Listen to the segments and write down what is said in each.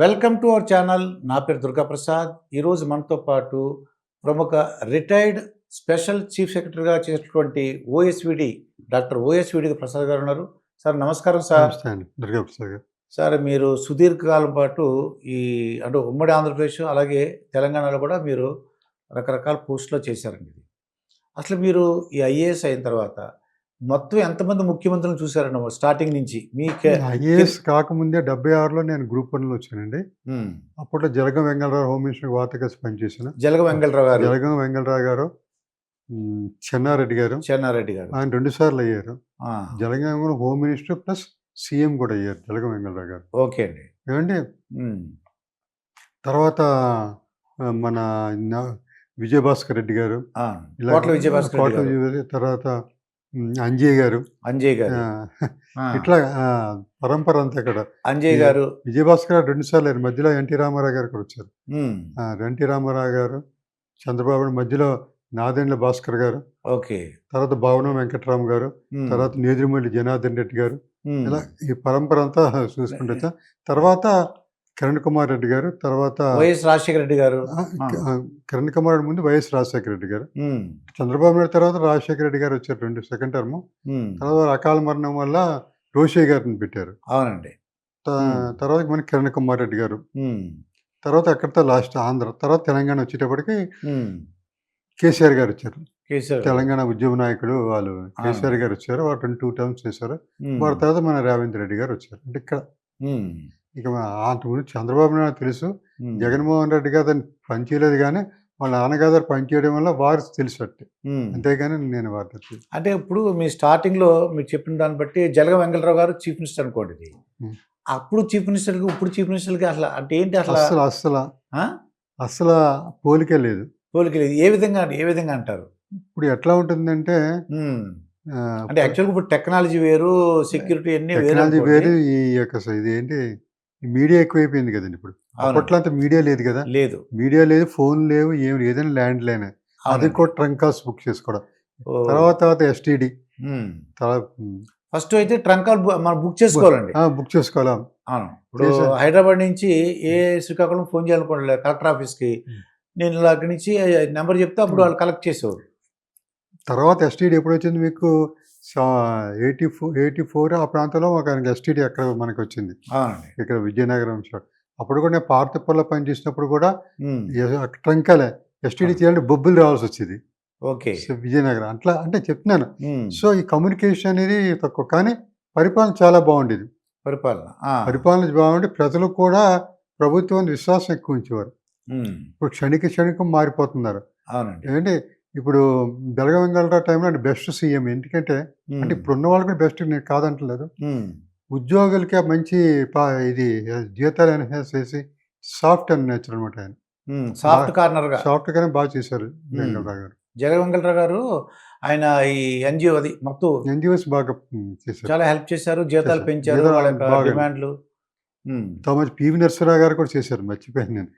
Welcome to our channel. నా పేరు దుర్గాప్రసాద్. ఈరోజు మనతో పాటు ప్రముఖ రిటైర్డ్ స్పెషల్ చీఫ్ సెక్రటరీగా చేసినటువంటి ఓఎస్విడి డాక్టర్ ఓఎస్విడి ప్రసాద్ గారు ఉన్నారు. సార్ నమస్కారం సార్. నమస్తే అండి దుర్గాప్రసాద్ గారు. సార్ మీరు సుదీర్ఘకాలం పాటు ఈ అంటే ఉమ్మడి ఆంధ్రప్రదేశ్ అలాగే తెలంగాణలో కూడా మీరు రకరకాల పోస్టులో చేశారండి. అసలు మీరు ఈ ఐఏఎస్ అయిన తర్వాత మొత్తం ఎంతమంది ముఖ్యమంత్రులను చూశారండి స్టార్టింగ్ నుంచి? మీకే ఐఏఎస్ కాకముందే 76లో నేను గ్రూప్ 1లో వచ్చానండి. అప్పట్లో జలగం వెంగళరావు హోమ్ మినిస్టర్ వార్త కలిసి పనిచేశాను. జలగం వెంగళరావు గారు, జలగం వెంగళరావు గారు, చెన్నారెడ్డి గారు, చెన్నారెడ్డి గారు ఆయన 2 సార్లు అయ్యారు. Jalagam home minister plus CM కూడా అయ్యారు జలగం వెంగళరావు గారు. ఓకే అండి. ఏమండి తర్వాత మన విజయభాస్కర్ రెడ్డి గారు, తర్వాత అంజయ్ గారు, ఇట్లా పరంపర అంతా ఇక్కడ అంజయ్ గారు, విజయభాస్కర్ గారు 2 సార్లు మధ్యలో ఎన్టీ రామారావు గారు కూడా వచ్చారు. ఎన్టీ రామారావు గారు, చంద్రబాబు మధ్యలో నాదెండ్ల భాస్కర్ గారు, ఓకే, తర్వాత భవనం వెంకటరామ గారు, తర్వాత నేదురుమల్లి జనార్దన్ రెడ్డి గారు, ఇలా ఈ పరంపర అంతా చూసుకుంటా. తర్వాత కిరణ్ కుమార్ రెడ్డి గారు, తర్వాత వైఎస్ రాజశేఖర రెడ్డి గారు, కిరణ్ కుమార్ రెడ్డి ముందు వైఎస్ రాజశేఖర రెడ్డి గారు, చంద్రబాబు నాయుడు తర్వాత రాజశేఖర రెడ్డి గారు వచ్చారు సెకండ్ టర్మ్. తర్వాత అకాల మరణం వల్ల రోషయ్య గారిని పెట్టారు. అవునండి. తర్వాత మన కిరణ్ కుమార్ రెడ్డి గారు, తర్వాత అక్కడితో లాస్ట్ ఆంధ్ర. తర్వాత తెలంగాణ వచ్చేటప్పటికి కేసీఆర్ గారు వచ్చారు. తెలంగాణ ఉద్యమ నాయకుడు వాళ్ళు కేసీఆర్ గారు వచ్చారు. వారు 2 టర్మ్స్ చేశారు. వారి తర్వాత మన రేవంత్ రెడ్డి గారు వచ్చారు. అంటే ఇక్కడ ఇక అంత గురించి చంద్రబాబు నాయుడు తెలుసు, జగన్మోహన్ రెడ్డి గారు దాన్ని పనిచేయలేదు, కానీ వాళ్ళ నాన్నగారు పనిచేయడం వల్ల వారు తెలుసు అట్టే, అంతేగాని నేను వారి. అంటే ఇప్పుడు మీ స్టార్టింగ్లో మీరు చెప్పిన దాన్ని బట్టి జలగం వెంకటరావు గారు చీఫ్ మినిస్టర్ అనుకోండి. అప్పుడు చీఫ్ మినిస్టర్కి ఇప్పుడు చీఫ్ మినిస్టర్కి అసలు అంటే ఏంటి? అసలు పోలికే లేదు. పోలికే లేదు. ఏ విధంగా అంటారు? ఇప్పుడు ఎట్లా ఉంటుందంటే అంటే యాక్చువల్గా ఇప్పుడు టెక్నాలజీ వేరు, సెక్యూరిటీ అన్ని వేరు. ఈ యొక్క ఇది ఏంటి, మీడియా ఎక్కువైపోయింది కదండి. ఇప్పుడు అప్పట్లో అంత మీడియా లేదు కదా, మీడియా లేదు, ఫోన్ లేవు, ఏమి ఏదైనా ల్యాండ్ లైన్, అది కూడా ట్రంక్ కాల్స్ బుక్ చేసుకోవడం. తర్వాత ఎస్టీడీ, ఫస్ట్ అయితే ట్రంక్ కాల్ మనం బుక్ చేసుకోవాలండి. బుక్ చేసుకోవాలి. ఇప్పుడు హైదరాబాద్ నుంచి ఏ శ్రీకాకుళం ఫోన్ చేయాలనుకోండి కలెక్టర్ ఆఫీస్కి, నేను అక్కడి నుంచి నెంబర్ చెప్తే అప్పుడు వాళ్ళు కలెక్ట్ చేసేవారు. తర్వాత ఎస్టీడీ ఎప్పుడు వచ్చింది మీకు? 84 ఆ ప్రాంతంలో ఒక ఎస్టీడీ అక్కడ మనకు వచ్చింది, ఇక్కడ విజయనగరం. అప్పుడు కూడా నేను పార్తపల్లిలో పనిచేసినప్పుడు కూడా ట్రంకాలే ఎస్టీడీ చేయాలంటే బొబ్బులు రావాల్సి వచ్చేది. ఓకే, విజయనగరం అట్లా. అంటే చెప్తున్నాను, సో ఈ కమ్యూనికేషన్ అనేది తక్కువ, కానీ పరిపాలన చాలా బాగుండేది. పరిపాలన బాగుండి ప్రజలు కూడా ప్రభుత్వాన్ని విశ్వాసం ఎక్కువ ఉంచేవారు. ఇప్పుడు క్షణికం మారిపోతున్నారు. ఏంటంటే ఇప్పుడు జలగం వెంగళరావు టైంలో అంటే బెస్ట్ సీఎం. ఎందుకంటే అంటే ఇప్పుడు ఉన్న వాళ్ళు కూడా బెస్ట్, నేను కాదంటలేదు. ఉద్యోగులకి మంచి ఇది జీతాలు ఎన్హాన్స్ చేసి సాఫ్ట్ అండ్ నేచర్ అనమాట. ఆయన సాఫ్ట్ కార్నర్ బాగా చేశారు వెంగళరావు గారు. జలగం వెంగళరావు గారు ఆయన ఈ ఎన్జిఓ అది మొత్తం ఎన్జిఓస్ బాగా చేశారు, చాలా హెల్ప్ చేశారు, జీతాలు పెంచారు, డిమాండ్లు. పివి నరసింహరావు గారు కూడా చేశారు, మర్చిపోయాను నేను.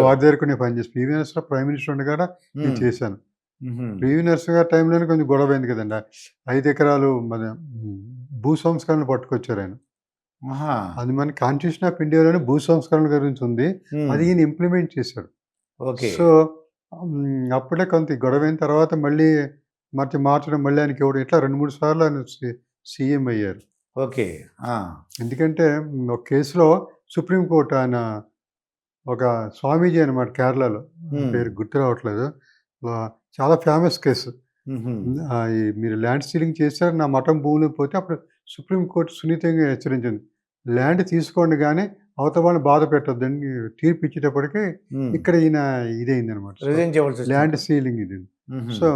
వారి దగ్గర కూడా నేను పనిచేసి పివి నరసింహరావు ప్రైమ్ మినిస్టర్ ఉండగా నేను చేశాను. పివి నరసింహ గారి టైంలోనే కొంచెం గొడవ అయింది కదండి. 5 ఎకరాలు మన భూ సంస్కరణ పట్టుకొచ్చారు ఆయన. అది మన కాన్స్టిట్యూషన్ ఆఫ్ ఇండియాలోనే భూ సంస్కరణ గురించి ఉంది, అది ఈయన ఇంప్లిమెంట్ చేశాడు. సో అప్పుడే కొంత గొడవ అయిన తర్వాత మళ్ళీ మార్చడం, మళ్ళీ ఆయనకి ఇవ్వడం, ఇట్లా 2-3 సార్లు ఆయన సీఎం అయ్యారు. ఓకే, ఎందుకంటే ఒక కేసులో సుప్రీంకోర్టు ఆయన ఒక స్వామీజీ అనమాట, కేరళలో, పేరు గుర్తు రావట్లేదు, చాలా ఫేమస్ కేసు. మీరు ల్యాండ్ సీలింగ్ చేశారు, నా మఠం భూమిలో పోతే అప్పుడు సుప్రీంకోర్టు సున్నితంగా హెచ్చరించింది, ల్యాండ్ తీసుకోండి కానీ అవతల వాళ్ళని బాధ పెట్టొద్దని తీర్పు ఇచ్చేటప్పటికి ఇక్కడ ఈయన ఇదైంది అనమాట, ల్యాండ్ సీలింగ్ ఇది. సో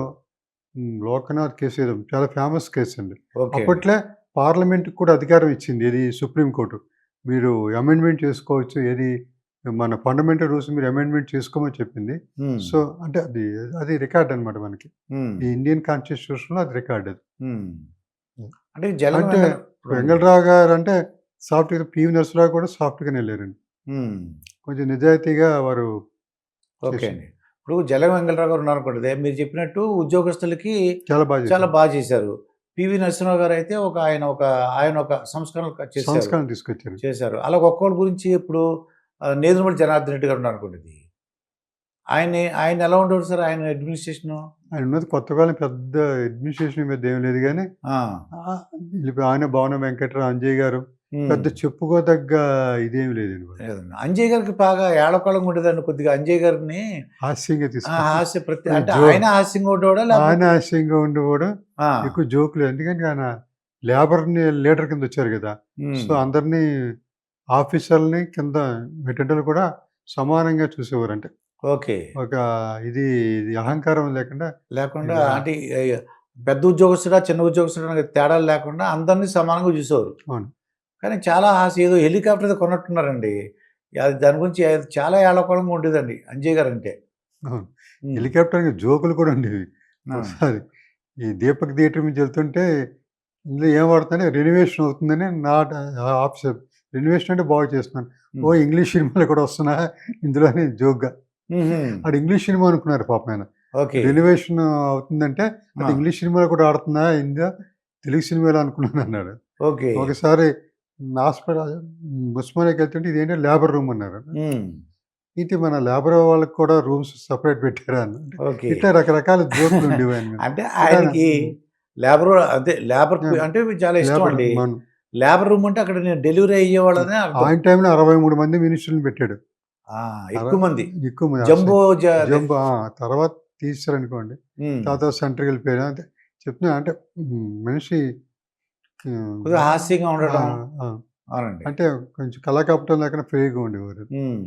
లోకనాథ్ కేసు చాలా ఫేమస్ కేసు అండి. అప్పట్లో పార్లమెంట్కి కూడా అధికారం ఇచ్చింది, ఏది సుప్రీంకోర్టు. మీరు అమెండ్మెంట్ చేసుకోవచ్చు, ఏది మన ఫండమెంటల్ రూల్స్ మీరు అమెండ్మెంట్ చేసుకోమని చెప్పింది. సో అంటే అది రికార్డ్ అనమాట మనకి, ఈ ఇండియన్ కాన్స్టిట్యూషన్ లో అది రికార్డ్. అది అంటే వెంగళరావు గారు అంటే సాఫ్ట్గా, పివి నరసింహరావు కూడా సాఫ్ట్గానే వెళ్ళారండి, కొంచెం నిజాయితీగా వారు. ఓకే అండి. ఇప్పుడు జలగం వెంగళరావు గారు ఉన్నారనుకోండి, మీరు చెప్పినట్టు ఉద్యోగస్తులకి చాలా బాగా చేశారు. పివి నరసింహరావు గారు అయితే ఆయన ఒక సంస్కరణ తీసుకొచ్చారు. అలా ఒక్కొక్కరి గురించి ఇప్పుడు నేదురుమల్లి జనార్దన్ రెడ్డి గారు ఉన్నారు అనుకోండి ఇది. ఆయన ఎలా ఉండేవారు సార్ ఆయన అడ్మినిస్ట్రేషను? ఆయన ఉన్నది కొత్తకాలం పెద్ద అడ్మినిస్ట్రేషన్ మీద ఏం లేదు గానీ, ఆ! ఆయన భవన వెంకట్రావు, అంజయ్య గారు పెద్ద చెప్పుకోదగ్గ ఇదేమి లేదండి వాళ్ళు. లేదండి. అంజయ్య గారికి బాగా ఏళకోళంగా ఉండేదండి కొద్దిగా అంజయ్య గారిని హాస్యంగా తీసుకుంటారు. హాస్య అంటే జో ఆయన హాస్యంగా ఉండేవాడా? ఆయన లేకపోతే హాస్యంగా ఉండేవాడు. ఆ! ఎక్కువ జోకులు ఎందుకంటే ఆయన లేబర్‌ని లీడర్ కింద వచ్చారు గదా! హ్మ్. సో, అందరినీ ఆఫీసర్‌లని కింద అటెండర్‌లు కూడా సమానంగా చూసేవారు. అంటే ఓకే. ఒక ఇది అహంకారం లేకుండా లేకుండా ఇలా అంటే పెద్ద ఉద్యోగస్తుడా, చిన్న ఉద్యోగస్తుడా అనే తేడాలు లేకుండా అందరిని సమానంగా చూసేవారు. అవును. కానీ చాలా ఏదో హెలికాప్టర్ ఏదో కొన్నట్టున్నారండి. అది దాని గురించి చాలా ఏళకోళంగా ఉండేదండి అంజయ్య గారంటే. అవును. హ్మ్. హెలికాప్టర్‌కి జోకులు కూడా ఉండేవి. ఆ! ఒకసారి ఈ దీపక్ థియేటర్ నుంచి వెళ్తుంటే ఇందులో ఏం వాడుతున్నారంటే రెనోవేషన్ అవుతుందని ఆఫీసర్ రెనోవేషన్ అంటే బాగు చేస్తున్నాను. హ్మ్. ఓహ్! ఇంగ్లీష్ సినిమాలు కూడా వస్తున్నాయా ఇందులోని జోక్‌గా. హుహు. ఆడు ఇంగ్లీష్ సినిమా అనుకున్నారు పాపం ఆయన. ఓకే. రెనోవేషన్ అవుతుందంటే అది ఆ! ఇంగ్లీష్ సినిమాలో కూడా ఆడుతుందా ఇందులో తెలుగు సినిమాలో అనుకున్నానన్నాడు. ఓకే. ఒకసారి హాస్పిటల్ ఉస్మానియాకి వెళ్తుంటే ఇదేంటి లేబర్ రూమ్ అన్నారు. హ్మ్. ఏంటి మన లేబర్ వాళ్ళకి కూడా రూమ్స్ సెపరేట్ పెట్టారా అన్న. ఓకే. ఇట్లా రకరకాల జోకులు ఉండేవి ఆయన మీద. అంటే అంటే ఆయన ఆయనకి లేబర్ ఆ! అంటే చాలా ఇష్టం లేబర్ అండి. మన లేబర్ రూమ్ అంటే అక్కడ నేను డెలివరీ అయ్యేవాళ్ళనే అర్థం. ఆయన టైంలో 63 మంది మినిస్టర్‌లని పెట్టాడు. ఆ! అర ఎక్కువ మంది. ఎక్కువ మంది జంబో అదే. జంబో తర్వాత తీసేసారనుకోండి. హ్మ్. తర్వాత సెంటర్‌కి వెళ్ళిపోయారు. అంటే చెప్తున్నా అంటే మనిషి కొద్దిగా హాస్యంగా ఆ! ఉండడం. ఆ! అవునండి. అంటే కొంచెం కళాకపటం లేకుండా ఫ్రీగా ఉండేవారు. హ్మ్.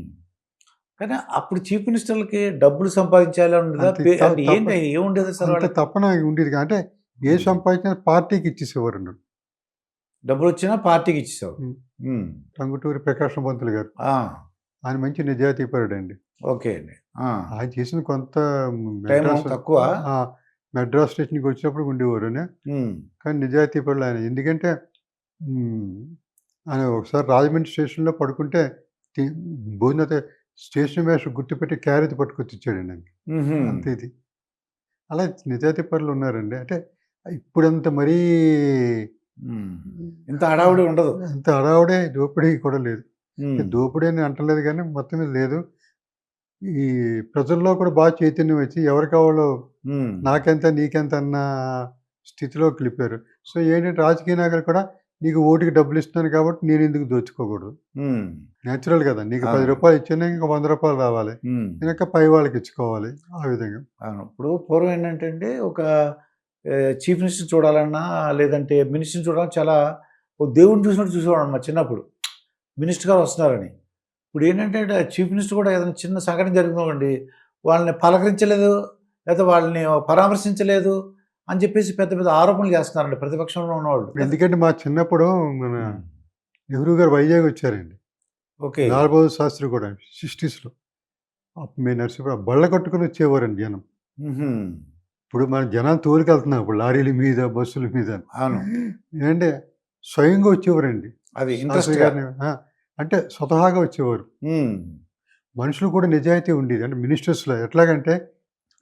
కానీ అప్పుడు చీఫ్ మినిస్టర్‌లకి డబ్బులు సంపాదించాలని ఉండదా? అంతే అంటే ఏంటి ఏముండేది సార్ అంత వాళ్ళకి? తపన ఉండేది అంటే ఏ హ్మ్. సంపాదించినా పార్టీకి ఇచ్చేసేవారండి. డబ్బులొచ్చినా పార్టీకి ఇచ్చేసావు. హ్మ్. హ్మ్. టంగుటూరి ప్రకాశం పంతులు గారు. ఆ! ఆయన మంచి నిజాయితీపరుడండి. ఓకే అండి. ఆ! ఆయన చేసిన కొంత టైము మెడ్రాస్ తక్కువ. ఆ! మెడ్రాస్ స్టేషన్‌కి వచ్చినప్పుడు ఉండేవారుని. హ్మ్. కానీ నిజాయితీపరులు ఆయన. ఎందుకంటే హ్మ్. ఆయన ఒకసారి రాజమండ్రి స్టేషన్‌లో పడుకుంటే తి భోజనం స్టేషన్ మాస్టర్ గుర్తుపెట్టి క్యారేజ్ పట్టుకొచ్చి ఇచ్చాడండి ఆయనకి. హుహు. అంత ఇది. అలా నిజాయితీ పరులు ఉన్నారండి. అంటే ఇప్పుడంత మరీ హ్మ్. ఇంత హడావుడి ఉండదు. అంత హడావుడి, దోపిడీ కూడా లేదు. హ్మ్. దోపిడీ అని అంటలేదు గానీ మొత్తం మీద లేదు. ఈ ప్రజల్లో కూడా బాగా చైతన్యం వచ్చి ఎవరికి వాళ్ళు హ్మ్. నాకెంత, నీకెంత అన్న స్థితిలోకెళ్ళిపోయారు. సో, ఏంటంటే రాజకీయ నాయకులు కూడా నీకు ఓటుకి డబ్బులిస్తున్నాను కాబట్టి నేనెందుకు దోచుకోకూడదు. హ్మ్. నేచురల్ గదా! నీకు అవునండి. రూ. 10 ఇచ్చినా ఇంక రూ. 100 రావాలి. హ్మ్. వెనక పై వాళ్ళకిచ్చుకోవాలి. ఆ విధంగా. అవును. ఇప్పుడు పూర్వం ఏంటంటే అండి ఒక చీఫ్ మినిస్టర్ చూడాలన్నా, లేదంటే మినిస్టర్‌ని చూడాలన్నా చాలా ఓ దేవుడిని చూసినట్టు చూసేవాళ్ళం మా చిన్నప్పుడు. మినిస్టర్ గారు వస్తున్నారని. ఇప్పుడేంటంటే చీఫ్ మినిస్టర్ కూడా ఏదైనా చిన్న సంఘటన జరిగిందనుకోండి, వాళ్ళని పలకరించలేదు, లేతే వాళ్ళని పరామర్శించలేదు అని చెప్పేసి పెద్ద పెద్ద ఆరోపణలు చేస్తున్నారండి ప్రతిపక్షంలో ఉన్నవాళ్ళు. ఇప్పుడు ఎందుకంటే మా చిన్నప్పుడు మన హ్మ్. నెహ్రూ గారు వైజాగ్ వచ్చారండి. ఓకే. లాల్ బహదూర్ శాస్త్రి కూడా 60స్‌లో. అప్పుడు మేము నర్సీపురం బళ్ళ కట్టుకొని వచ్చేవారండి జనం. హుహు. ఇప్పుడు మన జనాలు తోలుకెళ్తున్నాం ఇప్పుడు లారీల మీద, బస్సుల మీద. అవును. ఏంటంటే స్వయంగా వచ్చేవారండి. అది శాస్త్రి ఇంట్రెస్ట్‌గా. గారిని అంటే స్వతహాగా వచ్చేవారు. హ్మ్. మనుషులు కూడా నిజాయితీ ఉండేది. అంటే మినిస్టర్స్‌లో ఎట్లాగంటే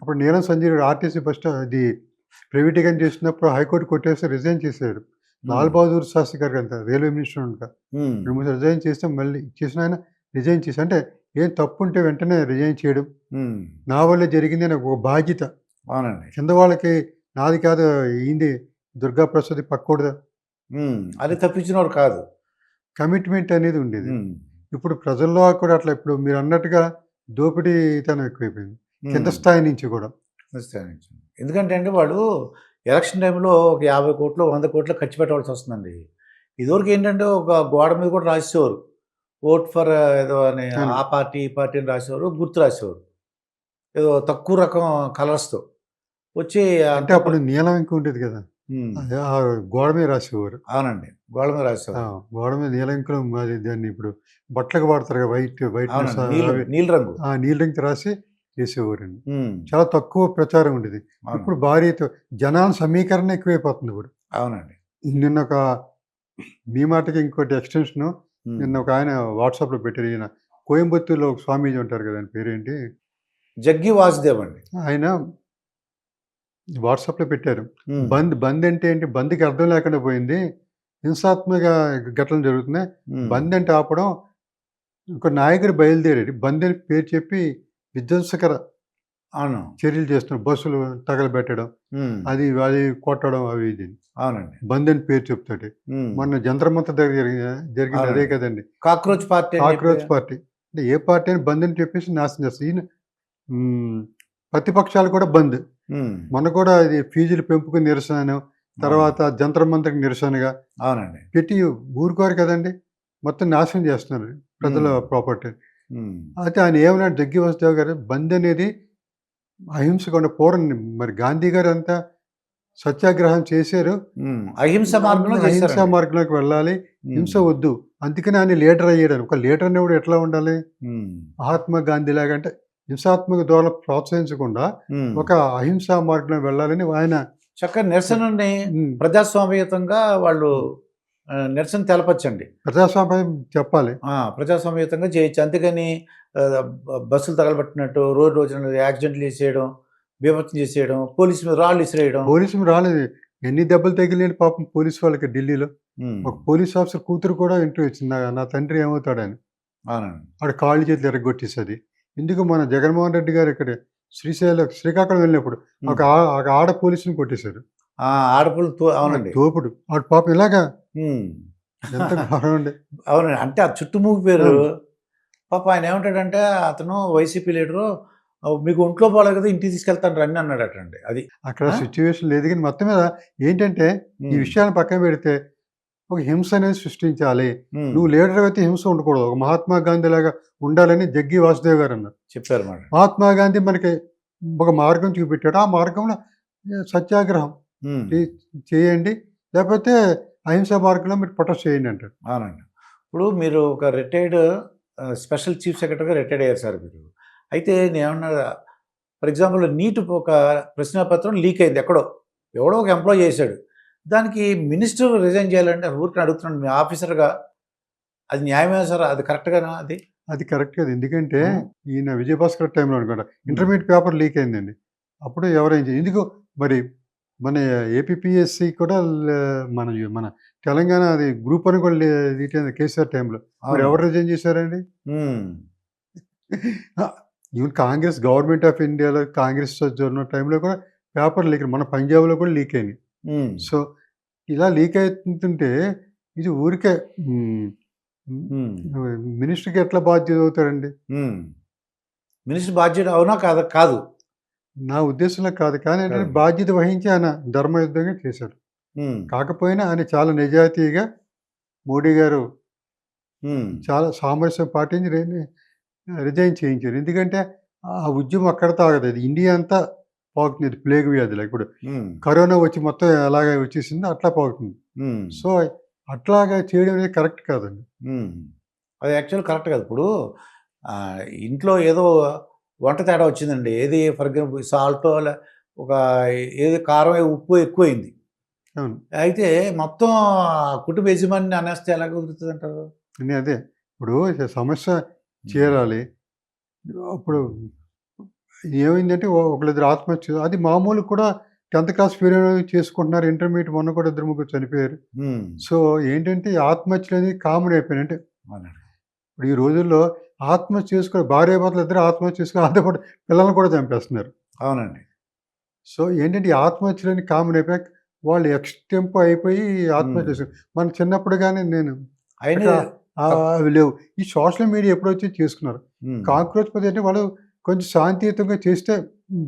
అప్పుడు నీలం సంజయ్ గారు ఆర్టీసీ అది ప్రైవేటీకరణ చేసినప్పుడు హైకోర్ట్ కొట్టేసి రిజైన్ చేసాడు. హ్మ్. లాల్ బహదూర్ శాస్త్రి గారికి అంత రైల్వే మినిస్టర్ ఉండగా హ్మ్. 2, 3 రిజైన్ చేస్తే మళ్ళీ చేసిన ఆయన రిజైన్ చేసి అంటే ఏం తప్పుంటే వెంటనే రిజైన్ చేయడం. హ్మ్. నా వల్లే జరిగిందని ఒక బాధ్యత. అవునండి. కింద వాళ్ళకి నాది కాదు ఈయనది దుర్గా ప్రసాద్ పక్కోడిదా హ్మ్. అది తప్పించినోడు కాదు. కమిట్మెంట్ అనేది ఉండేది. హ్మ్. ఇప్పుడు ప్రజల్లో కూడా అట్లా ఇప్పుడు మీరన్నట్టుగా దోపిడీతనం ఎక్కువైపోయింది. కింద హ్మ్. స్థాయి నుంచి కూడా. నిశ్చయించండి. ఎందుకంటే అండి వాళ్ళు ఎలక్షన్ టైమ్‌లో ఒక 50,00,00,000, 100,00,00,000 ఖర్చు పెట్టవలసొస్తుందండి. ఇదివరకు ఏంటంటే ఒక గోడ మీద కూడా రాసేసేవారు. ఓట్ ఫర్ ఏదో అని అవును. ఆ పార్టీ, ఈ పార్టీ అని రాసేవారు. గుర్తు రాసేవారు. ఏదో తక్కువ రకం కలర్స్‌తో వచ్చి అంటే అంతా అప్పుడు నీలం ఇంకు ఉండేది కదా! హ్మ్. అదే ఆ గోడ మీద రాసేవారు. అవునండి. గోడ మీద ఆ! రాసేవారు. గోడ మీద నీలం ఇంకులో మరి దాన్ని ఇప్పుడు బట్టలకు వాడతారు కదా! వైట్‌నెస్ అవునండి. అవి నీలి రంగు. నీలి ఇంకు రాసి చేసేవారండి. హ్మ్. చాలా తక్కువ ప్రచారం ఉండేది. అవును. ఇప్పుడు భారీతో జనాల సమీకరణ ఎక్కువైపోతుంది ఇప్పుడు. అవునండి. నిన్నొక మీ మాటకి ఇంకోటి ఎక్స్‌టెన్షను హ్మ్. నిన్న ఒకాయన వాట్సాప్‌లో పెట్టారు. ఈయన కోయంబత్తూర్‌లో ఒక స్వామీజీ ఉంటారు కదా! ఆయన పేరేంటి? జగ్గి వాసుదేవ్ అండి. ఆయన వాట్సాప్‌లో పెట్టారు. హ్మ్. బంద్ అంటే ఏంటి? బంద్‌కి అర్థం లేకుండా పోయింది. హింసాత్మక ఘటనలు జరుగుతున్నాయి. హ్మ్. బంద్ అంటే ఆపడం. ఒక నాయకుడు బయలుదేరాడు. బంద్ అని పేరు చెప్పి విధ్వంసకర అవును. చర్యలు చేస్తున్నారు. బస్సులు తగలబెట్టడం, హ్మ్. అది అది కొట్టడం అవి ఇది. అవునండి. బంద్ అని పేరు చెప్తాడు. హ్మ్. మొన్న జంతర్ మంతర్ దగ్గర జరిగింది అదే అవునండి. కదండీ! కాక్రోచ్ పార్టీ అని చెప్పి కాక్రోచ్ పార్టీ. అంటే ఏ పార్టీ అని బంద్ అని చెప్పేసి నాశనం చేస్తారు. హ్మ్. ప్రతిపక్షాలు కూడా బంద్. హ్మ్. మొన్న కూడా ఇది ఫీజులు పెంపుకు నిరసనను, తర్వాత జంతర్ మంతర్‌కి నిరసనగా అవునండి. పెట్టి ఊరుకోరు కదండీ! మొత్తం నాశనం చేస్తున్నారు ప్రజల హ్మ్. ప్రాపర్టీని. హ్మ్. అయితే ఆయన ఏమన్నాడు జగ్గి వాసుదేవ్ గారు, బంద్ అనేది అహింసకుండా పూర్వం మరి గాంధీ గారంతా సత్యాగ్రహం చేశారు. హ్మ్. అహింస మార్గంలో అహింసా చేశారండి. మార్గంలోకి వెళ్ళాలి. హింస హ్మ్. వద్దు. అందుకని ఆయన లీడర్ అయ్యాడని. ఒక లీడర్ అనేవాడు ఎట్లా ఉండాలి? హ్మ్. మహాత్మా గాంధీ లాగా అంటే హింసాత్మక ధోరణి ప్రోత్సహించకుండా హ్మ్. ఒక అహింసా మార్గంలో వెళ్ళాలని ఆయన చక్కగా నిరసనని హ్మ్. ప్రజాస్వామ్యయుతంగా వాళ్ళు నిరసన తెలపొచ్చండి. ప్రజాస్వామ్యం చెప్పాలి. ప్రజాస్వామ్యయుతంగా చేయొచ్చు. అంతేగాని బస్సులు తగలబెట్టినట్టు రోజు రోజున యాక్సిడెంట్లు చేసేయడం, బీభత్సం చేసేయడం, పోలీసు మీద రాళ్ళు ఇసిరేయడం. పోలీసులు రాలేదు. ఎన్ని దెబ్బలు తగిలినాయి పాపం పోలీసు వాళ్ళకి ఢిల్లీలో. హ్మ్. ఒక పోలీస్ ఆఫీసర్ కూతురు కూడా ఇంటర్వ్యూ ఇచ్చింది. నా తండ్రి ఏమవుతాడని. అవునండి. ఆడి కాళ్ళు చేతులు ఇరగ్గొట్టేసది. ఎందుకు మన జగన్మోహన్ రెడ్డి గారు ఇక్కడ శ్రీకాకుళం వెళ్ళినప్పుడు హ్మ్. ఒక ఆడ పోలీసుని కొట్టేశారు. ఆడపులు అవునండి. తోపుడు. ఆడు పాపం ఇలాగా హ్మ్. ఎంత ఘోరం అండి. అవునండి. అంటే ఆ చుట్టుముట్టు పేరు అవును. పాపం ఆయనేమంటాడంటే అతను వైసీపీ లీడరు మీకు ఒంట్లో బాలేదు కదా! ఇంటికి తీసుకెళ్తాను రండి అన్నాడటండి. అది. అక్కడ ఆ! సిట్యుయేషన్ లేదు గానీ మొత్తం మీద ఏంటంటే ఈ హ్మ్. విషయాన్ని పక్కన పెడితే ఒక హింస అనేది సృష్టించాలి. హ్మ్. నువ్వు లీడర్ అయితే హింస ఉండకూడదు. ఒక మహాత్మా గాంధీ లాగా ఉండాలని జగ్గి వాసుదేవ్ గారన్నారు. చెప్పారు మాట. మహాత్మా గాంధీ మనకి ఒక మార్గం చూపెట్టాడు. ఆ మార్గంలో సత్యాగ్రహం హ్మ్. చే చేయండి. లేకపోతే అహింసా మార్గంలో మీరు ప్రొటెస్ట్ చేయండి అంటాడు. అవునండి. ఇప్పుడు మీరు ఒక రిటైర్డ్ స్పెషల్ చీఫ్ సెక్రటరీగా రిటైర్డ్ అయ్యారు సార్ మీరు. అయితే నేనేమన్నా ఫర్ ఎగ్జాంపుల్ నీట్ ఒక ప్రశ్నాపత్రం లీక్ అయింది ఎక్కడో. ఎవడో ఒక ఎంప్లాయీ చేశాడు. దానికి మినిస్టర్ రిజైన్ చేయాలంటే ఊరికనే అడుగుతున్నాను మీ ఆఫీసర్‌గా అది న్యాయమే సార్? అది కరెక్ట్‌గానా అది? అది కరెక్ట్ కాదు. ఎందుకంటే హ్మ్. ఈయన విజయభాస్కర్ టైంలో అనుకుంటా హ్మ్. ఇంటర్మీడియేట్ పేపర్ లీక్ అయిందండి. అప్పుడు ఎవరేం ఎందుకు మరి మన ఏపీపీఎస్‌సి కూడా మన మన తెలంగాణ అది గ్రూప్ వన్ కూడా లీక్ అయింది కేసీఆర్ టైంలో. మరి అవును. ఎవరు రిజైన్ చేశారండి? హ్మ్. ఈవెన్ కాంగ్రెస్ గవర్నమెంట్ ఆఫ్ ఇండియాలో కాంగ్రెస్ ఉన్న టైంలో కూడా పేపర్ లీక్ మన పంజాబ్‌లో కూడా లీక్ అయినాయి. హ్మ్. సో, ఇలా లీక్ అయితుంటే ఇది ఊరికే హ్మ్. హ్మ్. మినిస్టర్‌కి ఎట్లా బాధ్యత అవుతాడండి? హ్మ్. మినిస్టర్ బాధ్యత అవునా? కాదా? కాదు. నా ఉద్దేశంలో కాదు. కానీ ఏంటంటే కాదండి. బాధ్యత వహించి ఆయన ధర్మయుద్ధంగా చేశారు. హ్మ్. కాకపోయినా ఆయన చాలా నిజాయితీగా మోడీ గారు హ్మ్. చాలా సామరస్యం పాటించి రిజైన్ చేయించారు. ఎందుకంటే ఆ ఉద్యమం అక్కడితో ఆగదు. అది ఇండియా అంతా పాకుతుంది ప్లేగ్ వ్యాధిలా. ఇప్పుడు హ్మ్. కరోనా వచ్చి మొత్తం ఎలాగ వచ్చేసిందో అట్లా పాకుతుంది. హ్మ్. సో, అట్లాగా చేయడం అనేది కరెక్ట్ కాదండి. హ్మ్. అది యాక్చువల్ కరెక్ట్ కాదు. ఇప్పుడు ఇంట్లో ఏదో వంట తేడా వచ్చిందండి. ఏది ఫర్ ఎగ్జాంపుల్ సాల్టో ఒక ఏది కారం, ఉప్పు ఎక్కువైంది. అవును. అయితే మొత్తం కుటుంబ యజమానిని అనేస్తే ఎలా కుదురుతదంటారు? అదే. ఇప్పుడు సమస్య హ్మ్. చేరాలి. అప్పుడు ఏమైందంటే ఒకళ్ళిద్దరు ఆత్మహత్య అది మామూలు కూడా 10థ్ క్లాస్ ఫెయిల్ అయినోళ్ళు చేసుకుంటున్నారు. ఇంటర్మీడియేట్ మొన్న కూడా ఇద్దరు ముగ్గురు చనిపోయారు. హ్మ్. సో, ఏంటంటే ఈ ఆత్మహత్యలనేవి కామన్ అయిపోయినాయి. అంటే అవునండి. ఇప్పుడు ఈ రోజుల్లో ఆత్మహత్య చేసుకొని భార్యాభర్తలు ఇద్దరు ఆత్మహత్య చేసుకొని ఆళ్ళతో పాటు పిల్లల్ని కూడా చంపేస్తున్నారు. అవునండి. సో, ఏంటంటే ఈ ఆత్మహత్యలన్నీ కామన్ అయిపోయాక వాళ్ళు ఎక్స్‌టెంపో అయిపోయి ఆత్మహత్య హ్మ్. చేసుకున్నారు. మన చిన్నప్పుడు గాని నేను ఇక అయినా తప్ అవి లేవు. ఈ సోషల్ మీడియా ఎప్పుడొచ్చి చేసుకున్నారు. హ్మ్. కాక్రోచ్ పది అంటే వాళ్ళు కొంచెం శాంతియుతంగా చేస్తే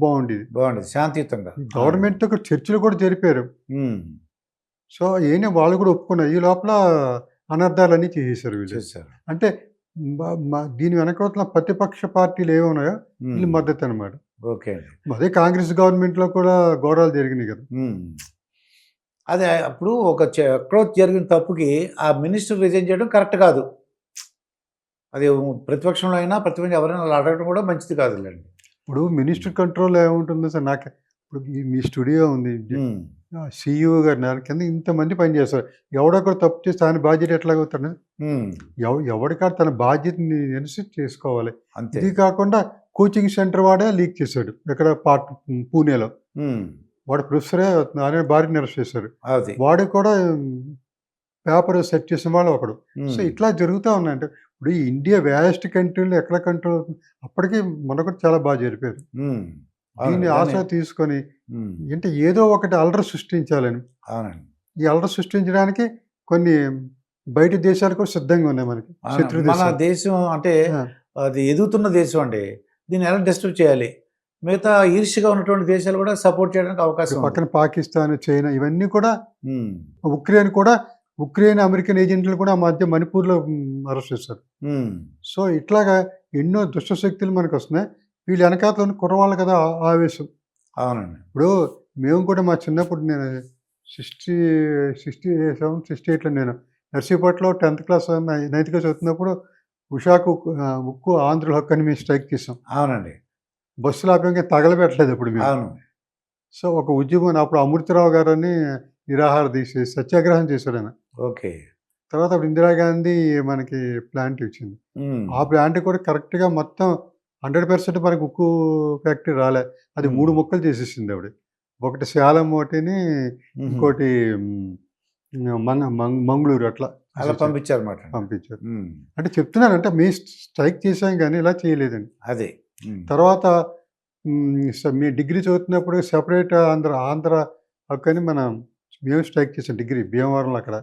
బావుండేది. బావుండేది. శాంతియుతంగా. అవునండి. గవర్నమెంట్‌తో కూడా చర్చలు కూడా జరిపారు. హ్మ్. సో, వాళ్ళు కూడా ఒప్పుకున్నారు. ఈ లోపల అనర్థాలన్నీ చేసేసారు వీళ్ళు. చేశారు. అంటే మ మ దీని వెనకాతల ప్రతిపక్ష పార్టీలు ఏమున్నాయో వీళ్ళు హ్మ్. మద్దతనమాట. ఓకే అండి. అదే కాంగ్రెస్ గవర్నమెంట్‌లో కూడా ఘోరాలు జరిగినాయి కదా! హ్మ్. అదే అప్పుడు ఒక ఎక్కడో జరిగిన తప్పుకి ఆ మినిస్టర్ రిజైన్ చేయడం కరెక్ట్ కాదు. అది ప్రతిపక్షంలో అయినా, ప్రతిపక్షం ఎవరైనా అలా అడగడం కూడా మంచిది కాదులెండి. ఇప్పుడు హ్మ్. మినిస్టర్ కంట్రోల్‌లో ఏముంటుందో సార్ నాకు ఇప్పుడు మీ స్టూడియో ఉంది. హ్మ్. సీఈఓ గారు దాని కింద ఇంతమంది పనిచేస్తారు. ఎవడో ఒకడు తప్పు చేస్తే ఆయన బాధ్యత ఎట్లాగవుతాడు? హ్మ్. ఎవడికాడు తన బాధ్యతని చేసుకోవాలి. అంతే. ఇది కాకుండా కోచింగ్ సెంటర్ వాడే లీక్ చేశాడు. ఎక్కడ పూణేలో. హ్మ్. వాడు ప్రొఫెసరే ఆయన భార్యని అరెస్ట్ చేశారు. అది. వాడికి కూడా పేపర్ సెట్ చేసిన వాళ్ళు ఒకడు. సో, ఇట్లా జరుగుతా ఉన్నాయంటే ఇప్పుడు ఈ ఇండియా వేస్ట్ కంట్రీలో ఎక్కడ కంట్రోల్ అవుతుంది. అప్పటికి మనకు చాలా బాగా జరిపారు. దీన్ని ఆసరా తీసుకొని అంటే ఏదో ఒకటి అల్లరి సృష్టించాలని. అవునండి. ఈ అల్లరి సృష్టించడానికి కొన్ని బయట దేశాలు కూడా సిద్ధంగా ఉన్నాయి మనకి. శత్రు మన దేశాలు. దేశం అంటే ఆ! అది ఎదుగుతున్న దేశం అండి. దీన్ని ఎలా డిస్టర్బ్ చేయాలి? మిగతా ఈర్ష్యగా ఉన్నటువంటి దేశాలు కూడా సపోర్ట్ చేయడానికి అవకాశం ఉంది. పక్కన పాకిస్తాన్, చైనా ఇవన్నీ కూడా హ్మ్. ఉక్రెయిన్ అమెరికన్ ఏజెంట్లు కూడా ఆ మధ్య మణిపూర్‌లో అరెస్ట్ చేశారు. హ్మ్. సో, ఇట్లాగా ఎన్నో దుష్ట శక్తులు మనకొస్తున్నాయి. వీళ్ళు వెనకాతల ఉన్న కుర్రవాళ్ళు కదా ఆవేశం. అవునండి. ఇప్పుడు మేము కూడా మా చిన్నప్పుడు నేను 67, 68లో నేను నర్సీపట్నంలో 10థ్ క్లాస్, 9థ్ క్లాస్ చదువుతున్నప్పుడు ఉషాకు ఉక్కు ఆంధ్రుల హక్కు అని మేము స్ట్రైక్ చేసాం. అవునండి. బస్సులు ఆపేంగా తగలబెట్టలేదు అప్పుడు మేము. అవును. సో, ఒక ఉద్యమం అప్పుడు అమృతరావు గారని నిరాహార దీక్ష సత్యాగ్రహం చేశాడాయన. ఓకే. తర్వాత అప్పుడు ఇందిరాగాంధీ మనకి ప్లాంట్ ఇచ్చింది. హ్మ్. ఆ ప్లాంట్ కూడా కరెక్ట్‌గా మొత్తం 100% మనకు ఉక్కు ఫ్యాక్టరీ రాలే. అది 3 ముక్కలు చేసేసింది ఆవిడ. ఒకటి సేలం ఒకటిని, ఇంకోటి మంగుళూరు అట్లా అలా పంపించారన్నమాట. పంపించారు. అంటే చెప్తున్నాను అంటే మేము స్ట్రైక్ చేసాం గానీ ఇలా చేయలేదండి. అదే. తర్వాత మేము డిగ్రీ చదువుతున్నప్పుడు సెపరేట్ ఆంధ్ర హక్కని మేము స్ట్రైక్ చేసాం డిగ్రీ భీమవరంలో అక్కడ.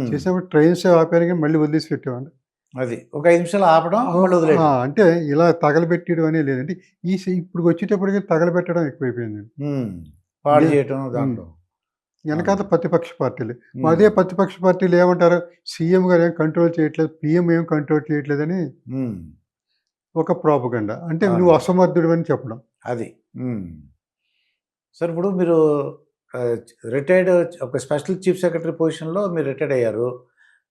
చేసినప్పుడు ట్రైన్స్ ఆపారు గానీ మళ్ళీ వదిలేసి పెట్టామండి. అది. ఒక 5 నిమిషాలు ఆపడం మళ్ళీ వదిలేయడం. అంటే ఇలా తగలబెట్టడం అనేది లేదండి. ఇప్పుడు వచ్చేటప్పటికి తగలబెట్టడం ఎక్కువైపోయిందండి. పాడు చేయటం దాంట్లో. వెనకాల ప్రతిపక్ష పార్టీలు. అదే ప్రతిపక్ష పార్టీలు ఏమంటారు? సీఎం గారు ఏం కంట్రోల్ చేయట్లేదు, పీఎం ఏం కంట్రోల్ చేయట్లేదని ఒక ప్రాపగండా. అంటే నువ్వు అసమర్థుడివని చెప్పడం. అది. సార్ ఇప్పుడు మీరు రిటైర్డ్ ఒక స్పెషల్ చీఫ్ సెక్రటరీ పొజిషన్‌లో మీరు రిటైర్డ్ అయ్యారు.